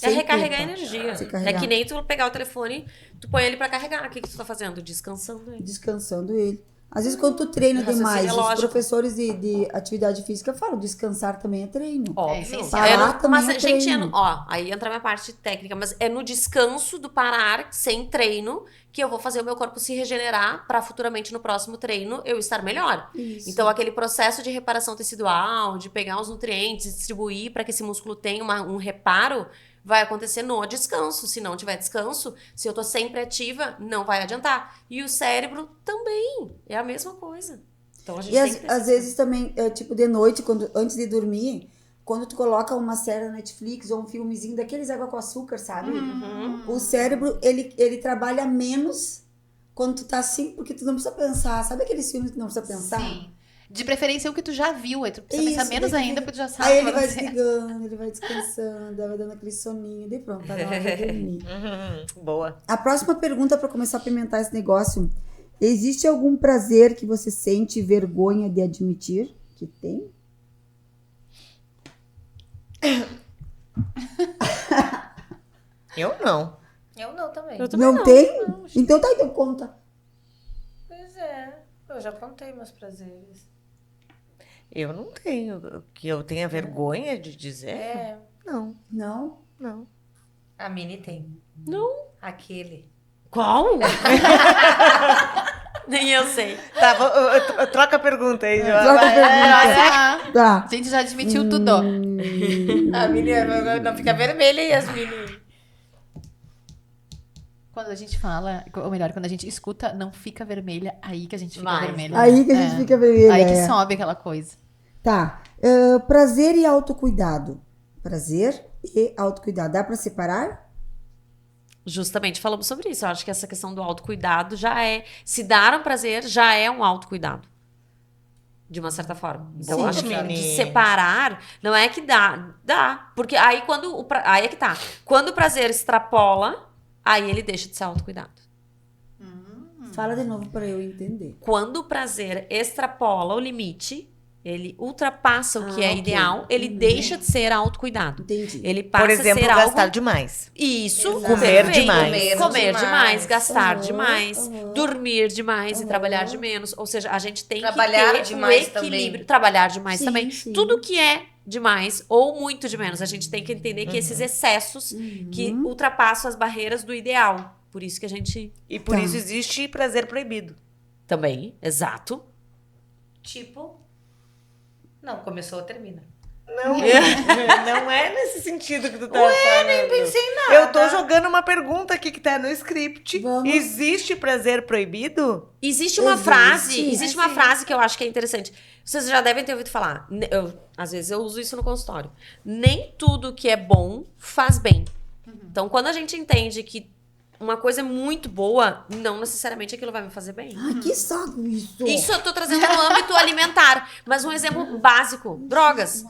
É recarregar energia. Se É carregar. que nem tu pegar o telefone, tu põe ele pra carregar. O que tu tá fazendo? Descansando ele. Descansando ele. Às vezes, quando tu treina Raciocínio demais, é os lógico. professores de atividade física falam, descansar também é treino. Óbvio. essencial. Parar também mas, é gente, treino. aí entra a minha parte técnica, mas é no descanso do parar, sem treino, que eu vou fazer o meu corpo se regenerar pra futuramente no próximo treino eu estar melhor. Isso. Então, aquele processo de reparação tecidual, de pegar os nutrientes, distribuir para que esse músculo tenha um reparo, vai acontecer no descanso. Se não tiver descanso, se eu tô sempre ativa, não vai adiantar. E o cérebro também é a mesma coisa. Então, a gente E tem que ter às essa- vezes também, tipo, de noite, antes de dormir, quando tu coloca uma série na Netflix ou um filmezinho daqueles água com açúcar, sabe? O cérebro, ele trabalha menos quando tu tá assim, porque tu não precisa pensar. Sabe aqueles filmes que não precisa pensar? Sim. De preferência o que tu já viu, aí tu precisa pensar Isso, menos daí ainda, porque tu já sabe. Aí o ele que vai acontecer. desligando, ele vai descansando, vai dando aquele soninho, daí pronto, tá na hora de dormir. Boa. A próxima pergunta para começar a apimentar esse negócio: existe algum prazer que você sente vergonha de admitir que tem? Eu não. Eu não também. Eu também Não não. tem? Então tá, então conta. Pois é. Eu já contei meus prazeres. Eu não tenho. Que eu tenha vergonha de dizer? É. Não, Não? não. A Mini tem. Não. Aquele. Qual? Nem eu sei. Tá, troca a pergunta aí, Joana. Troca a pergunta. Ah, Tá. a gente já admitiu tudo. A Mini não fica vermelha e as Mini. Quando a gente fala, ou melhor, quando a gente escuta, não fica vermelha, aí que a gente fica Vai. vermelha. Aí que a gente fica vermelha. Aí que é. sobe aquela coisa. Tá. Prazer e autocuidado. Prazer e autocuidado. Dá pra separar? Justamente falamos sobre isso. Eu acho que essa questão do autocuidado já é. Se dar um prazer, já é um autocuidado. De uma certa forma. Então, Sim, eu acho que Mini. separar não é que dá. Dá. Porque aí quando. Aí é que tá. Quando o prazer extrapola, aí ele deixa de ser autocuidado. Fala de novo pra eu entender. Quando o prazer extrapola o limite, ele ultrapassa o que é ok. ideal, ele deixa de ser autocuidado. Entendi. Ele passa Por exemplo, a ser gastar algo... demais. Isso, Exato. Comer perfeito. demais. Comer demais, gastar Aham, demais, aham. dormir demais e Aham. trabalhar de menos. Ou seja, a gente tem Trabalhar que ter demais um equilíbrio. também. Trabalhar demais Sim, também. sim. Tudo que é demais ou muito de menos, a gente tem que entender que esses excessos que ultrapassam as barreiras do ideal. Por isso que a gente E por Tá. isso existe prazer proibido. também, exato. Tipo. Não, começou, termina. Não, não é nesse sentido que tu tá falando. Nem pensei em nada. Eu tô jogando uma pergunta aqui que tá no script. Vamos. Existe prazer proibido? Existe uma Existe. uma frase que eu acho que é interessante. Vocês já devem ter ouvido falar. Às vezes eu uso isso no consultório. Nem tudo que é bom faz bem. Então, quando a gente entende que uma coisa é muito boa, não necessariamente aquilo vai me fazer bem. Ai, que saco isso. Isso eu tô trazendo no âmbito alimentar. Mas um exemplo básico, drogas.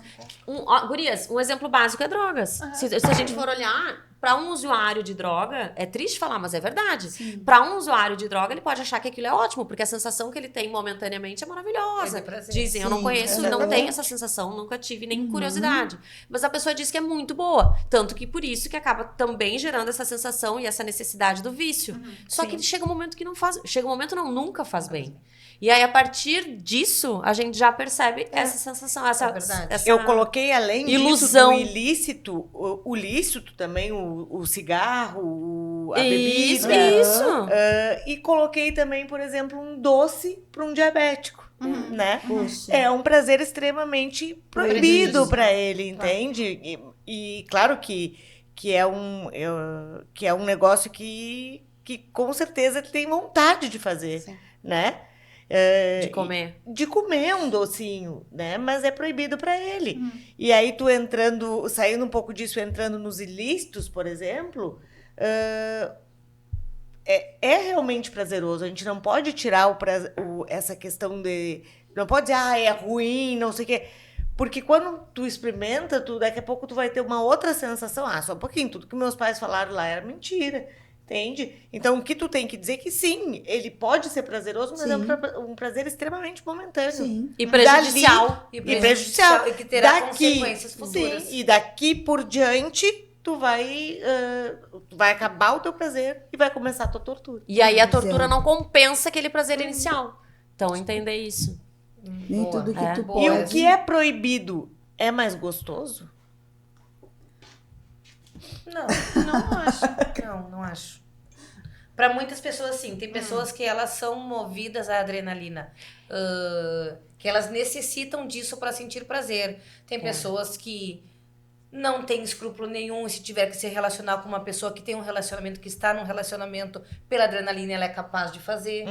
Gurias, um exemplo básico é drogas. Se a gente for olhar para um usuário de droga, é triste falar, mas é verdade. Para um usuário de droga, ele pode achar que aquilo é ótimo, porque a sensação que ele tem momentaneamente é maravilhosa. É de prazer. Dizem, eu não Sim, conheço, não exatamente. tenho essa sensação, nunca tive nem curiosidade. Mas a pessoa diz que é muito boa. Tanto que por isso que acaba também gerando essa sensação e essa necessidade do vício. Só que chega um momento que não faz. Chega um momento não, nunca faz bem. E aí, a partir disso, a gente já percebe essa sensação, essa, verdade. essa Eu coloquei além ilusão. disso, do ilícito, o lícito também, o cigarro, a Isso, bebida. isso. E coloquei também, por exemplo, um doce para um diabético. né? Poxa. É um prazer extremamente proibido para ele, entende? E claro que é um negócio que com certeza ele tem vontade de fazer, Sim. né? De comer. De comer um docinho, né? Mas é proibido para ele. E aí tu saindo um pouco disso, entrando nos ilícitos, por exemplo, é realmente prazeroso. A gente não pode tirar essa questão de... Não pode dizer, é ruim, não sei o quê. Porque quando tu experimenta, daqui a pouco tu vai ter uma outra sensação. Só um pouquinho, tudo que meus pais falaram lá era mentira. Entende? Então, o que tu tem que dizer é que sim, ele pode ser prazeroso, mas é um prazer extremamente momentâneo. Sim. E prejudicial. E prejudicial. E que terá consequências futuras. Sim, e daqui por diante, tu vai acabar o teu prazer e vai começar a tua tortura. E aí a Pois tortura é. não compensa aquele prazer inicial. Então, entender isso. Nem Boa. tudo que tu Boa. E pode. o que é proibido é mais gostoso? Não acho. Não acho. Para muitas pessoas, sim. Tem pessoas que elas são movidas à adrenalina. Que elas necessitam disso para sentir prazer. Tem pessoas que não têm escrúpulo nenhum se tiver que se relacionar com uma pessoa que tem um relacionamento, que está num relacionamento, pela adrenalina ela é capaz de fazer.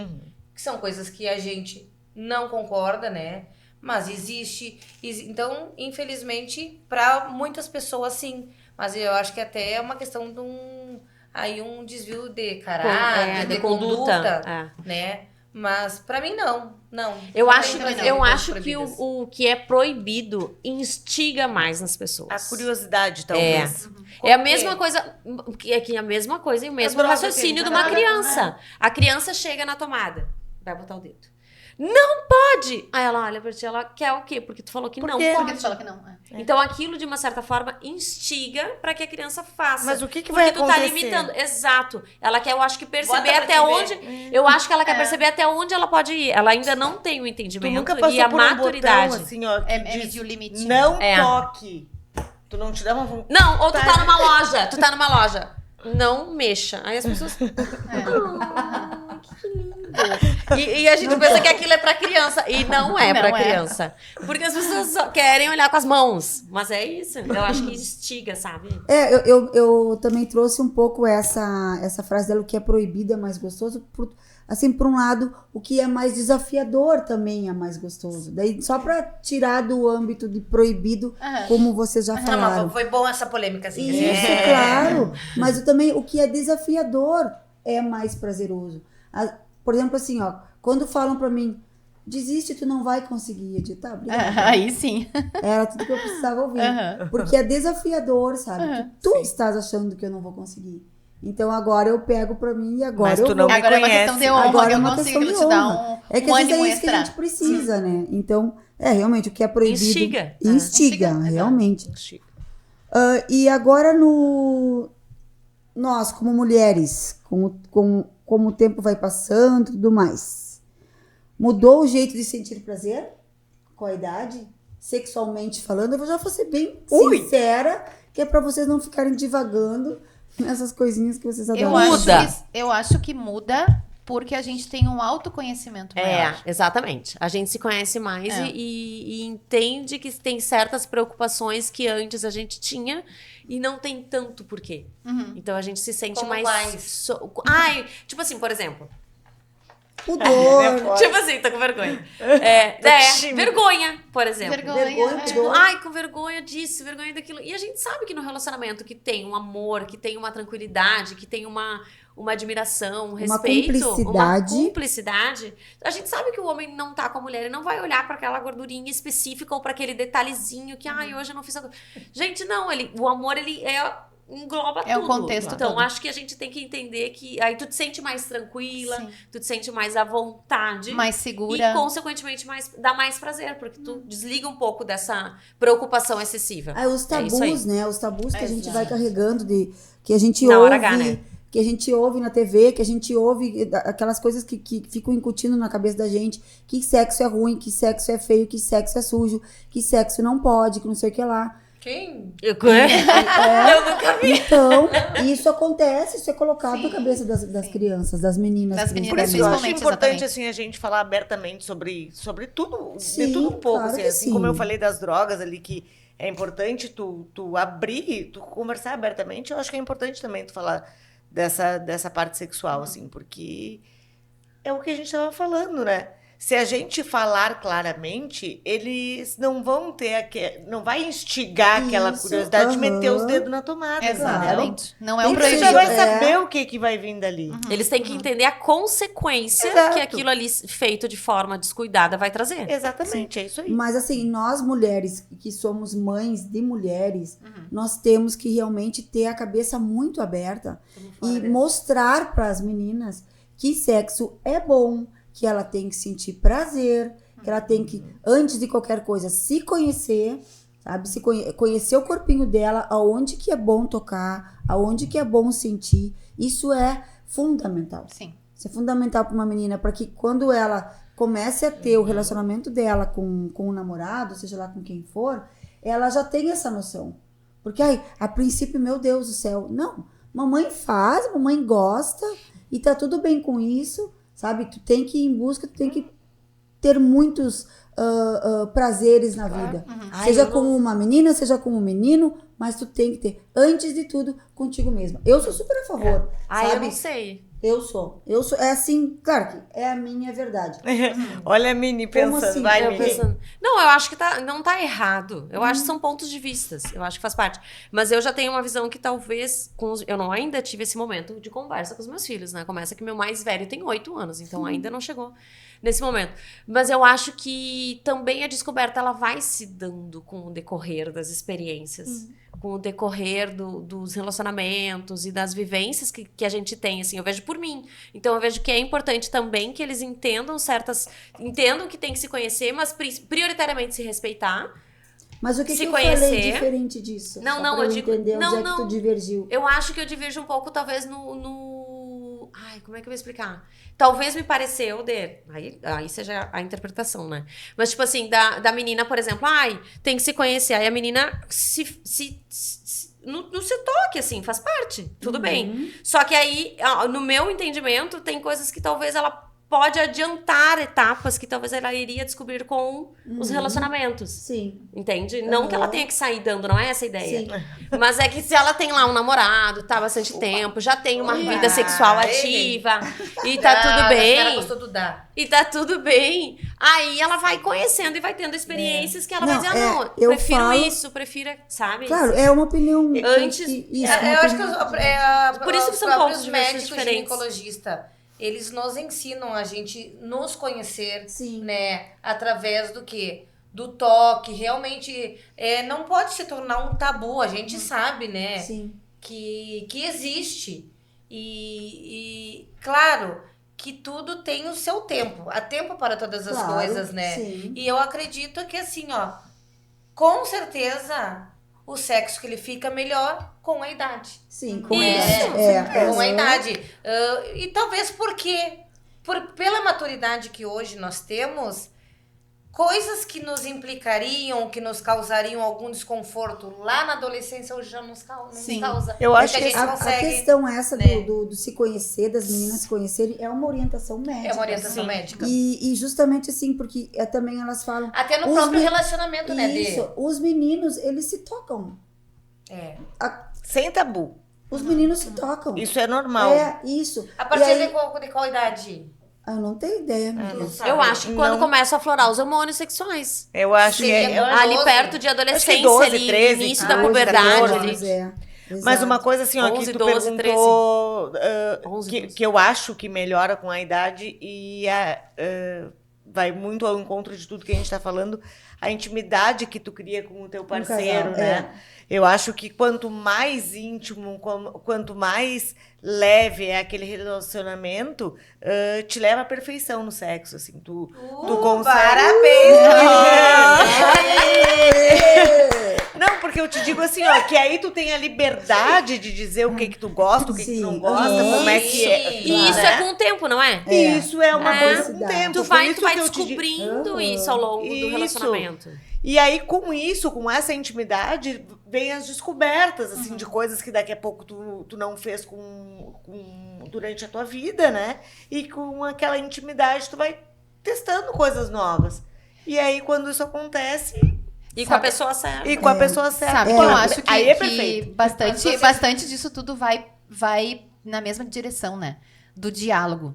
Que são coisas que a gente não concorda, né? Mas existe. Então, infelizmente, para muitas pessoas, sim. Mas eu acho que até é uma questão de um desvio de caráter, de conduta, né? Mas para mim não. Eu acho, Também não. eu Coisas acho que proibidas. o que é proibido instiga mais nas pessoas. A curiosidade, talvez. É a mesma coisa, é a mesma coisa e o mesmo droga raciocínio de que a uma gente criança. A criança chega na tomada, vai botar o dedo. Não pode! Aí ela olha pra ti, ela quer o quê? Porque tu falou que não quê? pode. Porque tu fala que não. Então aquilo, de uma certa forma, instiga pra que a criança faça. Mas o que Porque vai tu tá acontecer? limitando. Exato. Ela quer, eu acho que, perceber Bota pra até te onde... ver. Eu acho que ela quer perceber até onde ela pode ir. Ela ainda não tem o Tu entendimento nunca passou e a por um maturidade. botão, assim, ó, que É diz, medir o limite. não É. toque. Tu não te dá uma vontade. Não, ou tu tá numa loja. Não mexa. Aí as pessoas... que lindo. E a gente pensa que aquilo é pra criança. E não é pra criança. Porque as pessoas só querem olhar com as mãos. Mas é isso. Eu acho que instiga, sabe? Eu também trouxe um pouco essa frase dela, o que é proibido é mais gostoso. Assim, por um lado, o que é mais desafiador também é mais gostoso. Daí, só pra tirar do âmbito de proibido, como vocês já Não, falaram. mas foi bom essa polêmica, assim. Isso, claro. Mas também o que é desafiador é mais prazeroso. Por exemplo, assim, ó, quando falam pra mim, desiste, tu não vai conseguir. Eu digo, tá, obrigada. Aí sim. Era tudo que eu precisava ouvir. Aham. Porque é desafiador, sabe? Aham, Que tu estás achando que eu não vou conseguir. Então agora eu pego pra mim e agora Mas eu tu não vou. me Agora é uma questão conhece. de honra Agora que é eu uma consigo questão de te dar honra. um É que um às vezes ânimo é isso que a extra. gente precisa, né? Então, realmente, o que é proibido... Instiga. Instiga, Instiga, realmente. E agora nós, como mulheres, como o tempo vai passando e tudo mais, mudou o jeito de sentir prazer com a idade? Sexualmente falando, eu já vou ser bem sincera, que é pra vocês não ficarem divagando nessas coisinhas que vocês adoram. Eu acho que muda porque a gente tem um autoconhecimento maior. Exatamente. A gente se conhece mais e entende que tem certas preocupações que antes a gente tinha e não tem tanto porquê. Então a gente se sente Como mais... quais? Tipo assim, por exemplo. Pudor. Tipo assim, tô com vergonha. Vergonha, por exemplo. Vergonha. Tipo, com vergonha disso, vergonha daquilo. E a gente sabe que no relacionamento que tem um amor, que tem uma tranquilidade, que tem uma admiração, um respeito, uma cumplicidade. A gente sabe que o homem não tá com a mulher e não vai olhar pra aquela gordurinha específica ou pra aquele detalhezinho que, hoje eu não fiz a... Gente, não, o amor, ele engloba tudo. É o contexto Então, todo. acho que a gente tem que entender que aí tu te sente mais tranquila, Sim. tu te sente mais à vontade. Mais segura. E, consequentemente, dá mais prazer, porque tu desliga um pouco dessa preocupação excessiva. Os tabus, né? Os tabus que a gente vai carregando, que a gente Na ouve, hora H, né? que a gente ouve na TV, que a gente ouve aquelas coisas que ficam incutindo na cabeça da gente, que sexo é ruim, que sexo é feio, que sexo é sujo, que sexo não pode, que não sei o que lá. Quem? Eu nunca vi. Então, isso acontece, isso é colocado na cabeça das crianças, das meninas. Das meninas, Por isso que eu acho Principalmente, importante exatamente. assim, a gente falar abertamente sobre tudo, Sim, de tudo um pouco. claro Assim, que assim sim. como eu falei das drogas ali, que é importante tu abrir, tu conversar abertamente, eu acho que é importante também tu falar dessa parte sexual, assim, porque é o que a gente estava falando, né? Se a gente falar claramente, eles não vão ter não vai instigar aquela Isso, curiosidade de meter os aham. dedos na tomada. Exatamente. Não é Tem um que Você ser já proibido. vai É. saber o que vai vir dali. Eles têm que entender a consequência Exato. que aquilo ali feito de forma descuidada vai trazer. Exatamente, é isso aí. Mas assim, nós mulheres que somos mães de mulheres, nós temos que realmente ter a cabeça muito aberta e mostrar para as meninas que sexo é bom, que ela tem que sentir prazer, que ela tem que, antes de qualquer coisa, se conhecer, sabe? Conhecer o corpinho dela, aonde que é bom tocar, aonde que é bom sentir. Isso é fundamental. Sim. Isso é fundamental para uma menina, para que quando ela comece a ter o relacionamento dela com o namorado, seja lá com quem for, ela já tem essa noção. Porque, a princípio, meu Deus do céu, não. Mamãe faz, mamãe gosta, e tá tudo bem com isso, sabe? Tu tem que ir em busca, tu tem que ter muitos prazeres na vida. Seja com uma menina, seja com um menino, mas tu tem que ter, antes de tudo, contigo mesma. Eu sou super a favor, Eu sabe? não sei. Eu sou. É assim, claro que é a minha verdade. Olha a Mini pensando, assim? vai, Eu Mini. pensando- Não, eu acho que não tá errado. Eu acho que são pontos de vistas. Eu acho que faz parte. Mas eu já tenho uma visão que talvez... eu não ainda tive esse momento de conversa com os meus filhos, né? Começa que meu mais velho tem 8 anos, então ainda não chegou nesse momento. Mas eu acho que também a descoberta ela vai se dando com o decorrer das experiências. Com o decorrer dos relacionamentos e das vivências que a gente tem, assim, eu vejo por mim. Então, eu vejo que é importante também que eles entendam que tem que se conhecer, mas prioritariamente se respeitar. Mas o que Se eu conhecer- falei diferente disso? Não, Só não, pra eu digo- entender não, onde é que não. tu divergiu. Eu acho que eu divirjo um pouco, talvez, Ai, como é que eu vou explicar? Talvez me pareceu Aí seja a interpretação, né? Mas, tipo assim, da menina, por exemplo, tem que se conhecer. Aí a menina no seu toque, assim, faz parte. Tudo bem. Só que aí, no meu entendimento, tem coisas que talvez ela pode adiantar etapas que talvez ela iria descobrir com os relacionamentos. Sim. Entende? Não que ela tenha que sair dando, não é essa a ideia. Sim. Mas é que se ela tem lá um namorado, tá há bastante tempo, já tem uma vida sexual ativa, e tá tudo bem. Gostou do dar. E tá tudo bem. Aí ela vai conhecendo e vai tendo experiências que ela vai Não, dizer, não, eu prefiro falo- isso, sabe? Claro, é uma opinião. Antes- Isso, Eu uma acho que opinião. Por isso que os são próprios pontos de vista médicos diferentes. ginecologistas, eles nos ensinam a gente nos conhecer, Sim. né? Através do quê? Do toque. Realmente, não pode se tornar um tabu. A gente sabe, né? Sim. Que existe. E claro, que tudo tem o seu tempo. Há tempo para todas as Claro, coisas, né? sim. E eu acredito que assim, com certeza o sexo que ele fica melhor com a idade. Sim, com Isso, Com a idade. E talvez porque, pela maturidade que hoje nós temos, coisas que nos implicariam, que nos causariam algum desconforto lá na adolescência, hoje já não nos Sim. causa. Eu acho a gente A consegue. questão essa né? do se conhecer, das meninas se conhecerem, é uma orientação médica. É uma orientação Sim. médica. E justamente assim, porque também elas falam. Até no Os próprio me- relacionamento, né, Isso, os meninos, eles se tocam. É. Sem tabu. Os meninos se tocam. Isso é normal. É, isso. A partir E aí- de qual idade? Eu não tenho ideia. Não sabe. Eu acho que quando Não. começam a aflorar os hormônios sexuais. Eu acho que Sim, é. Ali 12. perto de Acho que adolescência, 12, ali, 13, início da 12, puberdade. 14, ali. Mas é. Mas Exato. uma coisa assim, ó, 11, que tu 12, perguntou, 11, que 12. eu acho que melhora com a idade e vai muito ao encontro de tudo que a gente tá falando, a intimidade que tu cria com o teu parceiro, casal, né? Eu acho que quanto mais íntimo, quanto mais leve é aquele relacionamento, te leva à perfeição no sexo, assim. Tu consegue... Parabéns! Não, porque eu te digo assim, ó, que aí tu tem a liberdade de dizer o que tu gosta, o que tu não Sim. gosta, Aham. como é que é. E isso é com o tempo, não é? Isso é uma É. coisa com o tempo. Tu por vai isso que eu te digo. descobrindo Aham. isso ao longo do Isso. relacionamento. E aí, com isso, com essa intimidade, vem as descobertas, assim, de coisas que daqui a pouco tu não fez durante a tua vida, né? E com aquela intimidade tu vai testando coisas novas. E aí, quando isso acontece... E com a pessoa certa. E com a pessoa certa. Sabe que eu acho que, aí é que perfeito. bastante disso tudo vai na mesma direção, né? Do diálogo.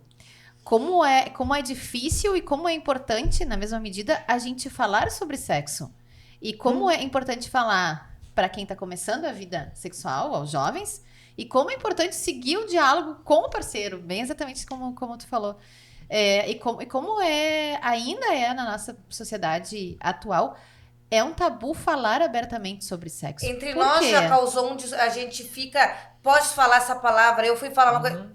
Como é difícil e como é importante, na mesma medida, a gente falar sobre sexo. E como é importante falar para quem tá começando a vida sexual, aos jovens, e como é importante seguir o diálogo com o parceiro, bem exatamente como tu falou. E como ainda é na nossa sociedade atual, é um tabu falar abertamente sobre sexo. Entre Por nós quê? já causou a gente fica, pode falar essa palavra, eu fui falar uma coisa,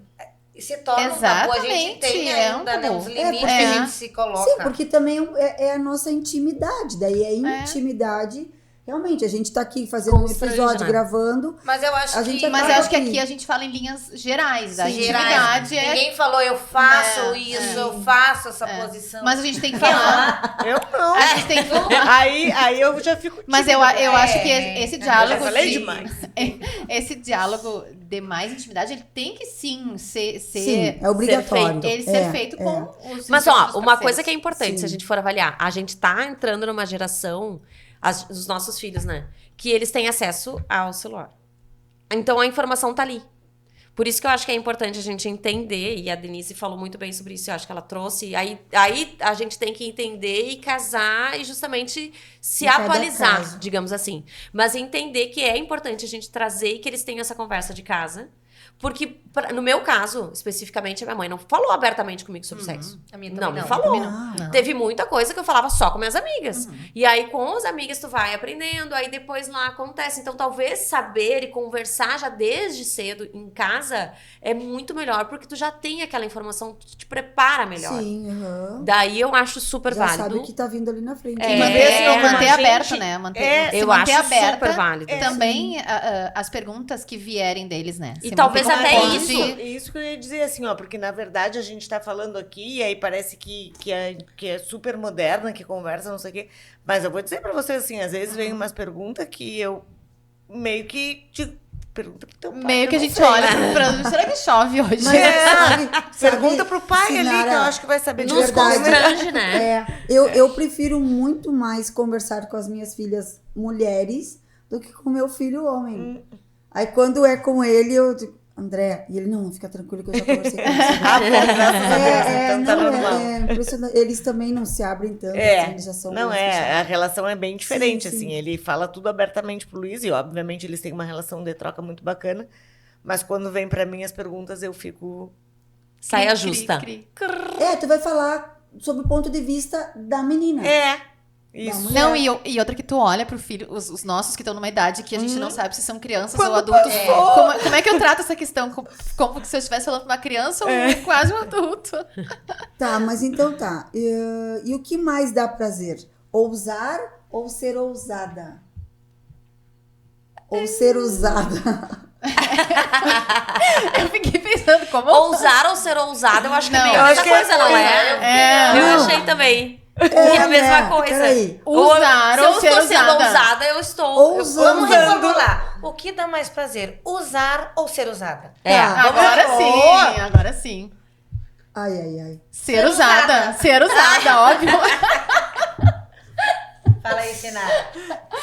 e se torna um tabu, a gente Exatamente, tem é um ainda, né, tabu. uns limites que É. a gente se coloca. Sim, porque também é a nossa intimidade. Daí a intimidade, realmente, a gente tá aqui fazendo um Constrange, episódio, né? gravando. Mas eu acho A gente que... Mas Mas eu acho que aqui- aqui a gente fala em linhas gerais. A Sim, intimidade é... Ninguém falou, eu faço É, isso, eu faço essa posição. Mas a gente tem que falar... Eu não. A gente tem que falar... Aí eu já fico... Mas eu acho que esse Eu diálogo... já falei demais. Esse diálogo de mais intimidade, ele tem que sim ser Sim, é obrigatório. ele ser feito com os Mas, respectivos uma coisa parceiros. que é importante, Sim. se a gente for avaliar, a gente tá entrando numa geração, os nossos filhos, né? Que eles têm acesso ao celular. Então, a informação tá ali. Por isso que eu acho que é importante a gente entender, e a Denise falou muito bem sobre isso, eu acho que ela trouxe. Aí a gente tem que entender e casar e justamente se Em cada atualizar, caso. digamos assim. Mas entender que é importante a gente trazer e que eles tenham essa conversa de casa. Porque, no meu caso, especificamente, a minha mãe não falou abertamente comigo sobre sexo. A minha Não, também me falou. Não. Teve muita coisa que eu falava só com minhas amigas. E aí, com as amigas, tu vai aprendendo, aí depois lá acontece. Então, talvez saber e conversar já desde cedo em casa é muito melhor, porque tu já tem aquela informação, tu te prepara melhor. Sim, aham. Daí eu acho super Já válido. sabe o que tá vindo ali na frente. É, Manter a aberto, gente- né? Se eu manter acho aberta, super válido. também as perguntas que vierem deles, né? E Se talvez manter até como isso- pode- Isso que eu ia dizer, assim, ó, porque na verdade a gente tá falando aqui, e aí parece que é super moderna, que conversa, não sei o quê. Mas eu vou dizer pra vocês, assim, às vezes vem umas perguntas que eu meio que te pergunta pro teu pai. Meio que a eu não gente sei. olha pro... Será que chove hoje? Mas sabe, Pergunta pro pai ali, Sinara, que eu acho que vai saber de Nos verdade. constrange, né? eu prefiro muito mais conversar com as minhas filhas mulheres do que com meu filho homem. Aí quando é com ele, eu digo, André, e ele, não, fica tranquilo que eu já conversei com você. Ah, bom, graças a Deus, então tá normal. é impressionante. Eles também não se abrem tanto, É, assim, eles já são não mais é, fechados. a relação é bem diferente, Sim, sim. assim, ele fala tudo abertamente pro Luiz e obviamente eles têm uma relação de troca muito bacana, mas quando vem pra mim as perguntas eu fico... Saia Cri, justa. cri. Tu vai falar sobre o ponto de vista da menina. Isso. mulher. Não, e outra que tu olha pro filho, os nossos que estão numa idade que a gente não sabe se são crianças Quando ou adultos. passou. Como é que eu trato essa questão? Como se eu estivesse falando pra uma criança ou quase um adulto? Tá, mas então tá. E o que mais dá prazer? Ousar ou ser ousada? Ou ser usada? Eu fiquei pensando como... Ousar ou ser ousada, eu acho que é Não, meio eu a acho mesma que coisa, não é? Eu Não. achei também. É a mesma né? coisa. Peraí. Usar Se eu ou ser estou sendo usada. ousada, eu estou. Ousando. Vamos reformular. O que dá mais prazer? Usar ou ser usada? É. Tá. Agora sim. Ai, ai, ai. Ser usada. Ser usada, óbvio. Fala aí, Sinara.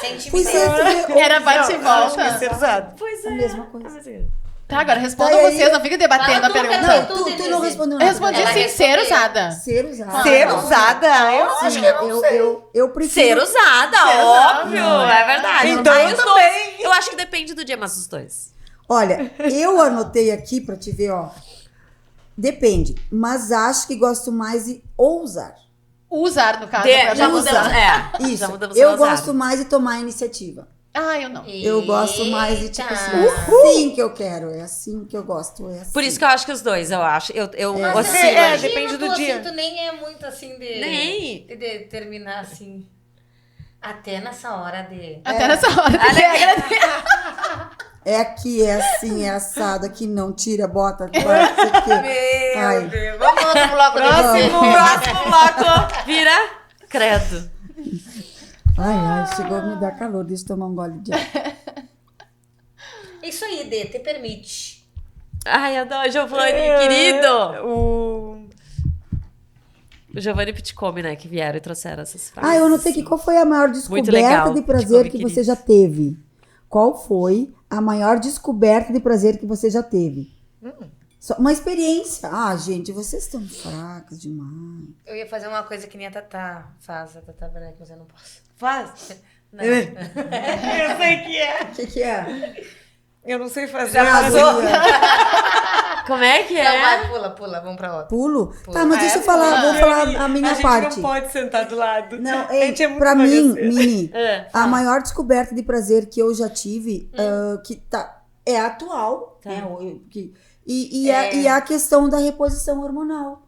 Sem Pois timidez. é, tu vê, Era Não, eu acho que bate-volta. é ser usado. a mesma coisa. Tá, agora respondam Tá, e aí? vocês, não fiquem debatendo Fala a tu, pergunta. Carol. Não, tu não Denise. respondeu Eu nada. respondi Ela assim, ser respondeu. usada. Ser usada. Ser não. usada? Eu Sim, acho que eu não sei. eu prefiro... Ser usada, Ser usada. óbvio. É verdade. Então Aí eu os também. dois. Eu acho que depende do dia, mas os dois. Olha, eu anotei aqui pra te ver, ó. Depende, mas acho que gosto mais de ousar. Usar, no caso. Já pra mudamos. usar. Isso. Já mudamos Eu pra usar. gosto mais de tomar a iniciativa. Ah, eu não. Eu gosto mais de, tipo assim, Eita. assim que eu quero, é assim que eu gosto, é assim. Por isso que eu acho que os dois, eu acho. Eu Mas oscilo. é, aí. depende do tu, dia. Assim, tu nem é muito assim de... Nem. De terminar assim. Até nessa hora de... Até nessa hora. É aqui, é assim, é assado, aqui não, tira, bota, vai, não sei o quê. Meu Ai. Deus. Vamos no outro bloco Próximo bloco. Vira. Credo. Ai, chegou a me dar calor, deixa eu tomar um gole de água. Isso aí, Dê, te permite. Ai, adoro, Giovanni, querido! O Giovanni Pitcome, né, que vieram e trouxeram essas frases. Eu anotei aqui, qual foi a maior Muito legal, descoberta de prazer Pitcome, que querido. você já teve? Qual foi a maior descoberta de prazer que você já teve? Só uma experiência. Gente, vocês estão fracas demais. Eu ia fazer uma coisa que nem a Tatá faz, a Tatá Werneck, mas eu não posso. Faz. Não. Eu sei que é. O que é? Eu não sei fazer. Já passou? Como é que Então é? vai, pula, vamos pra outra. Pulo? Tá, mas deixa eu falar, vou falar a minha gente parte. não pode sentar do lado. Não, A gente é muito pra mim, bagaceira. Mini, É, a maior descoberta de prazer que eu já tive, que é atual, Tá. né? E a questão da reposição hormonal.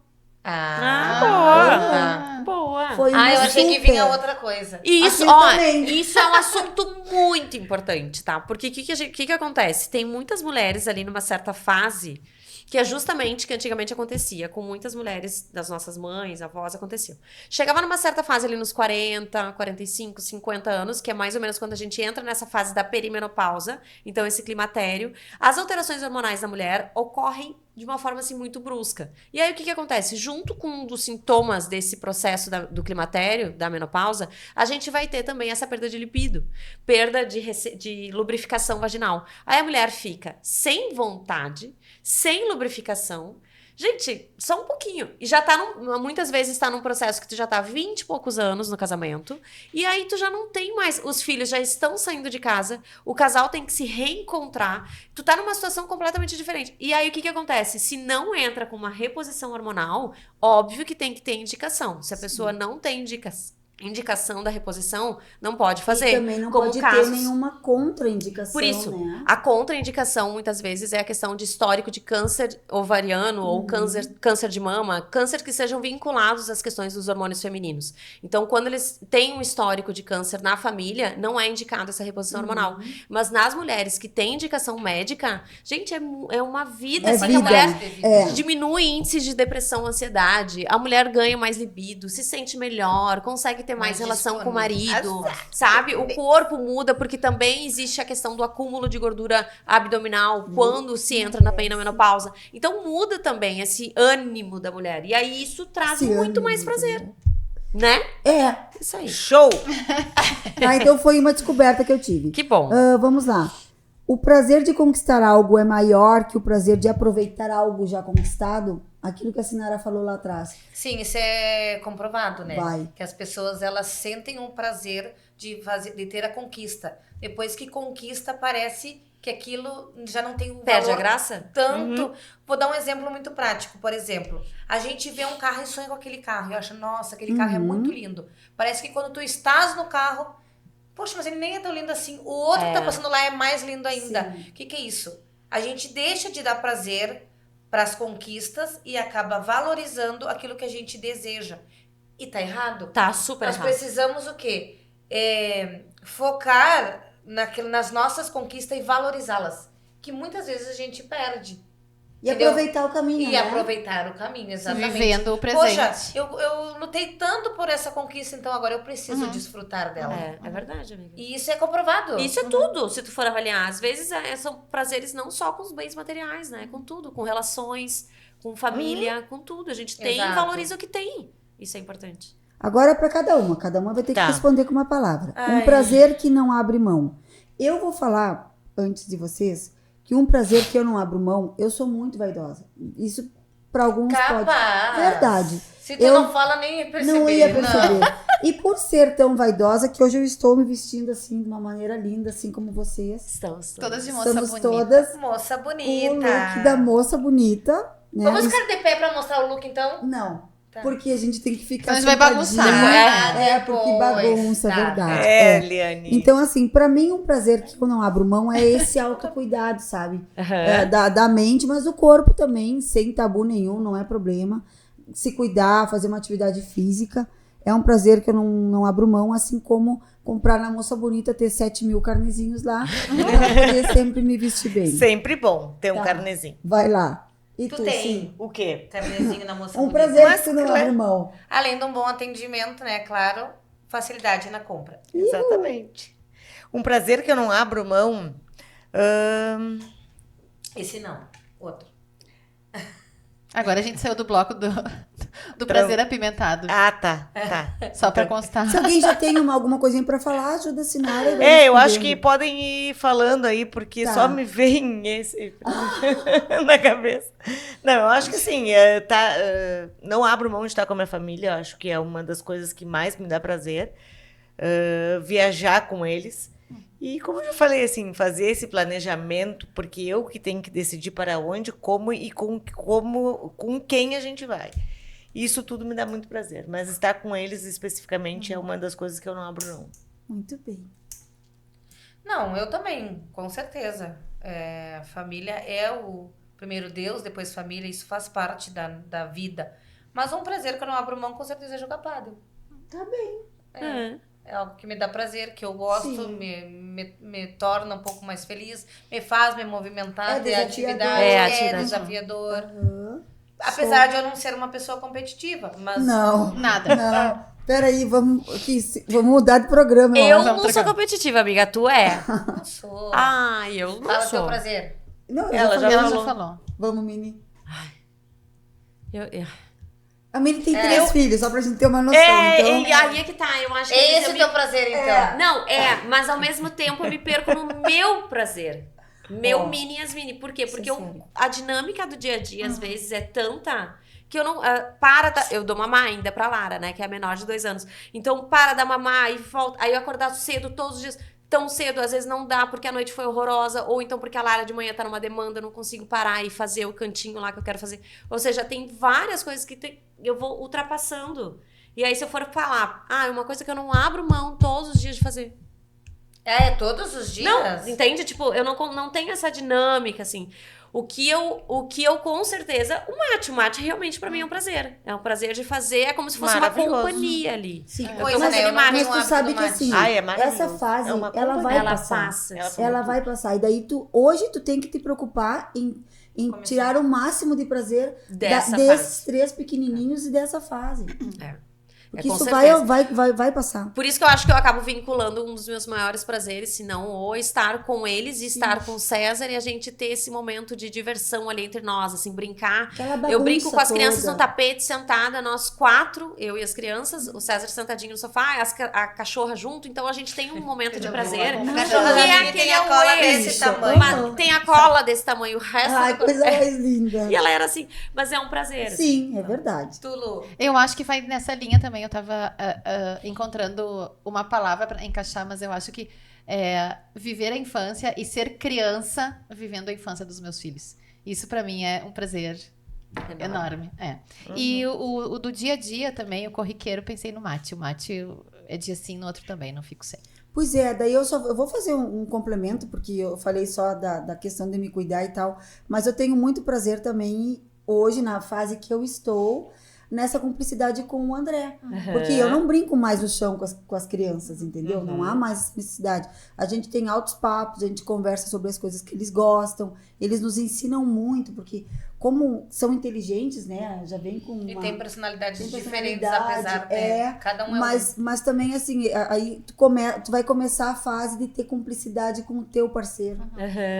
Boa. Foi Eu uma achei que super. vinha outra coisa. Isso, Aquilo também. isso é um assunto muito importante, tá? Porque o que acontece? Tem muitas mulheres ali numa certa fase que é justamente o que antigamente acontecia com muitas mulheres das nossas mães, avós, acontecia. Chegava numa certa fase ali nos 40, 45, 50 anos, que é mais ou menos quando a gente entra nessa fase da perimenopausa, então esse climatério, as alterações hormonais da mulher ocorrem de uma forma assim muito brusca. E aí o que acontece? Junto com um dos sintomas desse processo do climatério, da menopausa, a gente vai ter também essa perda de libido, perda de lubrificação vaginal. Aí a mulher fica sem vontade, sem lubrificação. Gente, só um pouquinho. E já muitas vezes tá num processo que tu já tá 20 e poucos anos no casamento, e aí tu já não tem mais, os filhos já estão saindo de casa, o casal tem que se reencontrar, tu tá numa situação completamente diferente. E aí o que acontece? Se não entra com uma reposição hormonal, óbvio que tem que ter indicação. Se a pessoa não tem indicação da reposição, não pode fazer. E também não como pode casos. ter nenhuma contraindicação, Por isso, né? a contraindicação, muitas vezes, é a questão de histórico de câncer ovariano ou câncer de mama, câncer que sejam vinculados às questões dos hormônios femininos. Então, quando eles têm um histórico de câncer na família, não é indicada essa reposição hormonal. Mas nas mulheres que têm indicação médica, gente, é uma vida. É assim, vida. a mulher É. diminui índices de depressão, ansiedade, a mulher ganha mais libido, se sente melhor, consegue ter mais relação com o marido, sabe? O corpo muda, porque também existe a questão do acúmulo de gordura abdominal quando se entra na menopausa. Então muda também esse ânimo da mulher. E aí isso traz Esse muito ânimo mais da prazer, né? Isso aí. Show! Tá, então foi uma descoberta que eu tive. Que bom. Vamos lá. O prazer de conquistar algo é maior que o prazer de aproveitar algo já conquistado? Aquilo que a Sinara falou lá atrás. Sim, isso é comprovado, né? Vai. Que as pessoas, elas sentem um prazer de ter a conquista. Depois que conquista, parece que aquilo já não tem um Perde a valor graça? tanto. Vou dar um exemplo muito prático. Por exemplo, a gente vê um carro e sonha com aquele carro. E acha, nossa, aquele carro é muito lindo. Parece que quando tu estás no carro, poxa, mas ele nem é tão lindo assim. O outro que tá passando lá é mais lindo ainda. O que é isso? A gente deixa de dar prazer para as conquistas e acaba valorizando aquilo que a gente deseja. E tá errado? Tá super Nós errado. precisamos o quê? Focar nas nossas conquistas e valorizá-las. Que muitas vezes a gente perde. E Entendeu? aproveitar o caminho, E né? aproveitar o caminho, exatamente. Vivendo o presente. Poxa, eu lutei tanto por essa conquista, então agora eu preciso desfrutar dela. É verdade, amiga. E isso é comprovado. Isso é tudo, se tu for avaliar. Às vezes são prazeres não só com os bens materiais, né? Com tudo, com relações, com família, com tudo. A gente tem e Exato. valoriza o que tem. Isso é importante. Agora é para cada uma vai ter que Tá. responder com uma palavra. Um Ai. prazer que não abre mão. Eu vou falar, antes de vocês, que um prazer que eu não abro mão, eu sou muito vaidosa. Isso para alguns pode... Capaz. Verdade. Se tu Eu não fala, nem ia perceber. Não ia perceber. E por ser tão vaidosa, que hoje eu estou me vestindo assim, de uma maneira linda, assim como vocês. Estamos. Todas de moça Estamos bonita. todas Moça com o bonita. look da moça bonita. Né? Vamos ficar de pé pra mostrar o look, então? Não, Tá. porque a gente tem que ficar Senão a gente vai sentadinha. bagunçar. Porque Depois. bagunça, Tá. verdade. Liane. Então, assim, pra mim, um prazer que eu não abro mão é esse autocuidado, sabe? Da mente, mas do corpo também, sem tabu nenhum, não é problema. Se cuidar, fazer uma atividade física, é um prazer que eu não abro mão, assim como comprar na Moça Bonita, ter 7.000 carnezinhos lá, pra poder sempre me vestir bem. Sempre bom ter um Tá. carnezinho. Vai lá. E Tu tu, tem. sim? O quê? Carnezinho na moça Um bonita. prazer Mas, que tu não claro. abre mão. Além de um bom atendimento, né? Claro, facilidade na compra. Exatamente. Um prazer que eu não abro mão Esse não, outro. Agora a gente saiu do bloco do prazer apimentado. Ah, tá. Só pra constar. Se alguém já tem alguma coisinha pra falar, ajuda a Sinara. Eu acho que podem ir falando aí, porque Tá. só me vem esse na cabeça. Não, eu acho que assim, não abro mão de estar com a minha família, eu acho que é uma das coisas que mais me dá prazer, viajar com eles. E como eu já falei, assim, fazer esse planejamento, porque eu que tenho que decidir para onde, como e com quem a gente vai. Isso tudo me dá muito prazer, mas estar com eles especificamente é uma das coisas que eu não abro mão. Muito bem. Não, eu também, com certeza. Família é o primeiro Deus, depois família, isso faz parte da vida. Mas um prazer que eu não abro mão, com certeza, é jogar pádel. Tá bem. É algo que me dá prazer, que eu gosto, Sim. me torna um pouco mais feliz, me faz me movimentar, É ter desafiador. atividade, É é atividade. desafiador. Aham. Apesar de eu não ser uma pessoa competitiva, mas... Não. Nada. Não. Peraí, vamos mudar de programa. Eu acho. não sou competitiva, amiga. Tu é? Não sou. Ai, eu não Fala teu sou. prazer. Não, Ela já falei. Ela falou. já falou. Vamos, Mini. Eu- A Mini tem 3 filhos, só pra gente ter uma noção. então... e aí é que tá. Eu acho que às vezes Esse é eu o teu prazer, então. Não, mas ao mesmo tempo eu me perco no meu prazer. Meu Ó. mini e as mini. Por quê? Isso Porque é sério. a dinâmica do dia a dia, Uhum. às vezes, é tanta que eu não... eu dou mamar ainda pra Lara, né? Que é a menor de 2 anos. Então, para dar mamar e volta. Aí eu acordar cedo todos os dias. Tão cedo, às vezes não dá porque a noite foi horrorosa, ou então porque a Lara de manhã tá numa demanda, eu não consigo parar e fazer o cantinho lá que eu quero fazer. Ou seja, tem várias coisas que eu vou ultrapassando. E aí, se eu for falar, uma coisa que eu não abro mão todos os dias de fazer. Todos os dias? Não, entende? Tipo, eu não tenho essa dinâmica, assim. O que eu com certeza... O mate realmente pra mim é um prazer. É um prazer de fazer, é como se fosse uma Maravilhoso. companhia ali. Sim, Eu Pois tô é, fazendo eu não mate. tenho mas tu hábito sabe do que mate. assim, Ai, é maravilhoso. essa fase, É uma ela vai companhia. Ela passar. passa. Ela vai passar. E daí, hoje tu tem que te preocupar em tirar o máximo de prazer Dessa desses 3 pequenininhos e dessa fase. Porque com isso certeza. vai passar. Por isso que eu acho que eu acabo vinculando um dos meus maiores prazeres, se não ou estar com eles e estar com o César e a gente ter esse momento de diversão ali entre nós, assim, brincar. Aquela bagunça Eu brinco com as crianças toda. no tapete, sentada, nós 4, eu e as crianças, o César sentadinho no sofá, a cachorra junto, então a gente tem um momento de prazer. O Não, cachorro não, da E é Mini tem aquele a cola away. desse Isso. tamanho. Aham. Tem a cola desse tamanho, o resto Ai, do... coisa mais linda. E ela era assim, mas é um prazer. Sim, é verdade. Tulu. Eu acho que vai nessa linha também. Eu tava encontrando uma palavra pra encaixar, mas eu acho que viver a infância e ser criança vivendo a infância dos meus filhos. Isso pra mim é um prazer enorme. E o do dia a dia também, o corriqueiro, pensei no mate. O mate é dia sim, no outro também, não fico sem. Pois é, daí eu vou fazer um complemento, porque eu falei só da questão de me cuidar e tal, mas eu tenho muito prazer também hoje, na fase que eu estou, nessa cumplicidade com o André. Porque eu não brinco mais no chão com as crianças, entendeu? Não há mais necessidade. A gente tem altos papos, a gente conversa sobre as coisas que eles gostam, eles nos ensinam muito, porque como são inteligentes, né? Já vem com E uma... tem personalidades tem diferentes, personalidade, apesar de cada um é mas também assim, aí tu vai começar a fase de ter cumplicidade com o teu parceiro.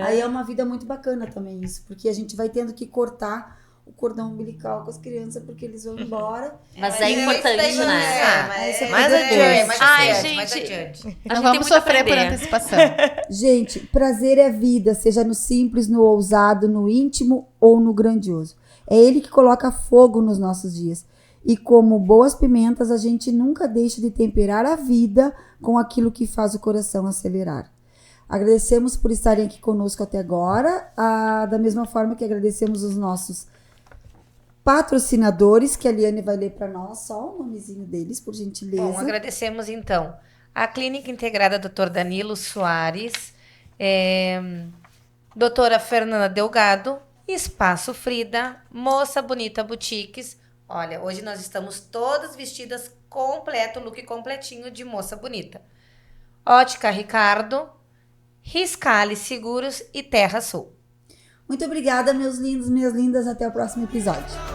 Aí é uma vida muito bacana também isso, porque a gente vai tendo que cortar o cordão umbilical com as crianças, porque eles vão embora. Mas é importante, né? Mais adiante. Mais Ai, adiante, mais gente. adiante. A Não gente tem vamos muito a sofrer por aprender. antecipação. Gente, prazer é vida, seja no simples, no ousado, no íntimo ou no grandioso. É ele que coloca fogo nos nossos dias. E como boas pimentas, a gente nunca deixa de temperar a vida com aquilo que faz o coração acelerar. Agradecemos por estarem aqui conosco até agora, da mesma forma que agradecemos os nossos patrocinadores, que a Liane vai ler para nós, só o nomezinho deles, por gentileza. Bom, agradecemos então a Clínica Integrada Dr. Danilo Soares, doutora Fernanda Delgado, Espaço Frida, Moça Bonita Boutiques. Olha, hoje nós estamos todas vestidas completo, look completinho de moça bonita. Ótica Ricardo, Riscale Seguros e Terra Sul. Muito obrigada, meus lindos, minhas lindas. Até o próximo episódio.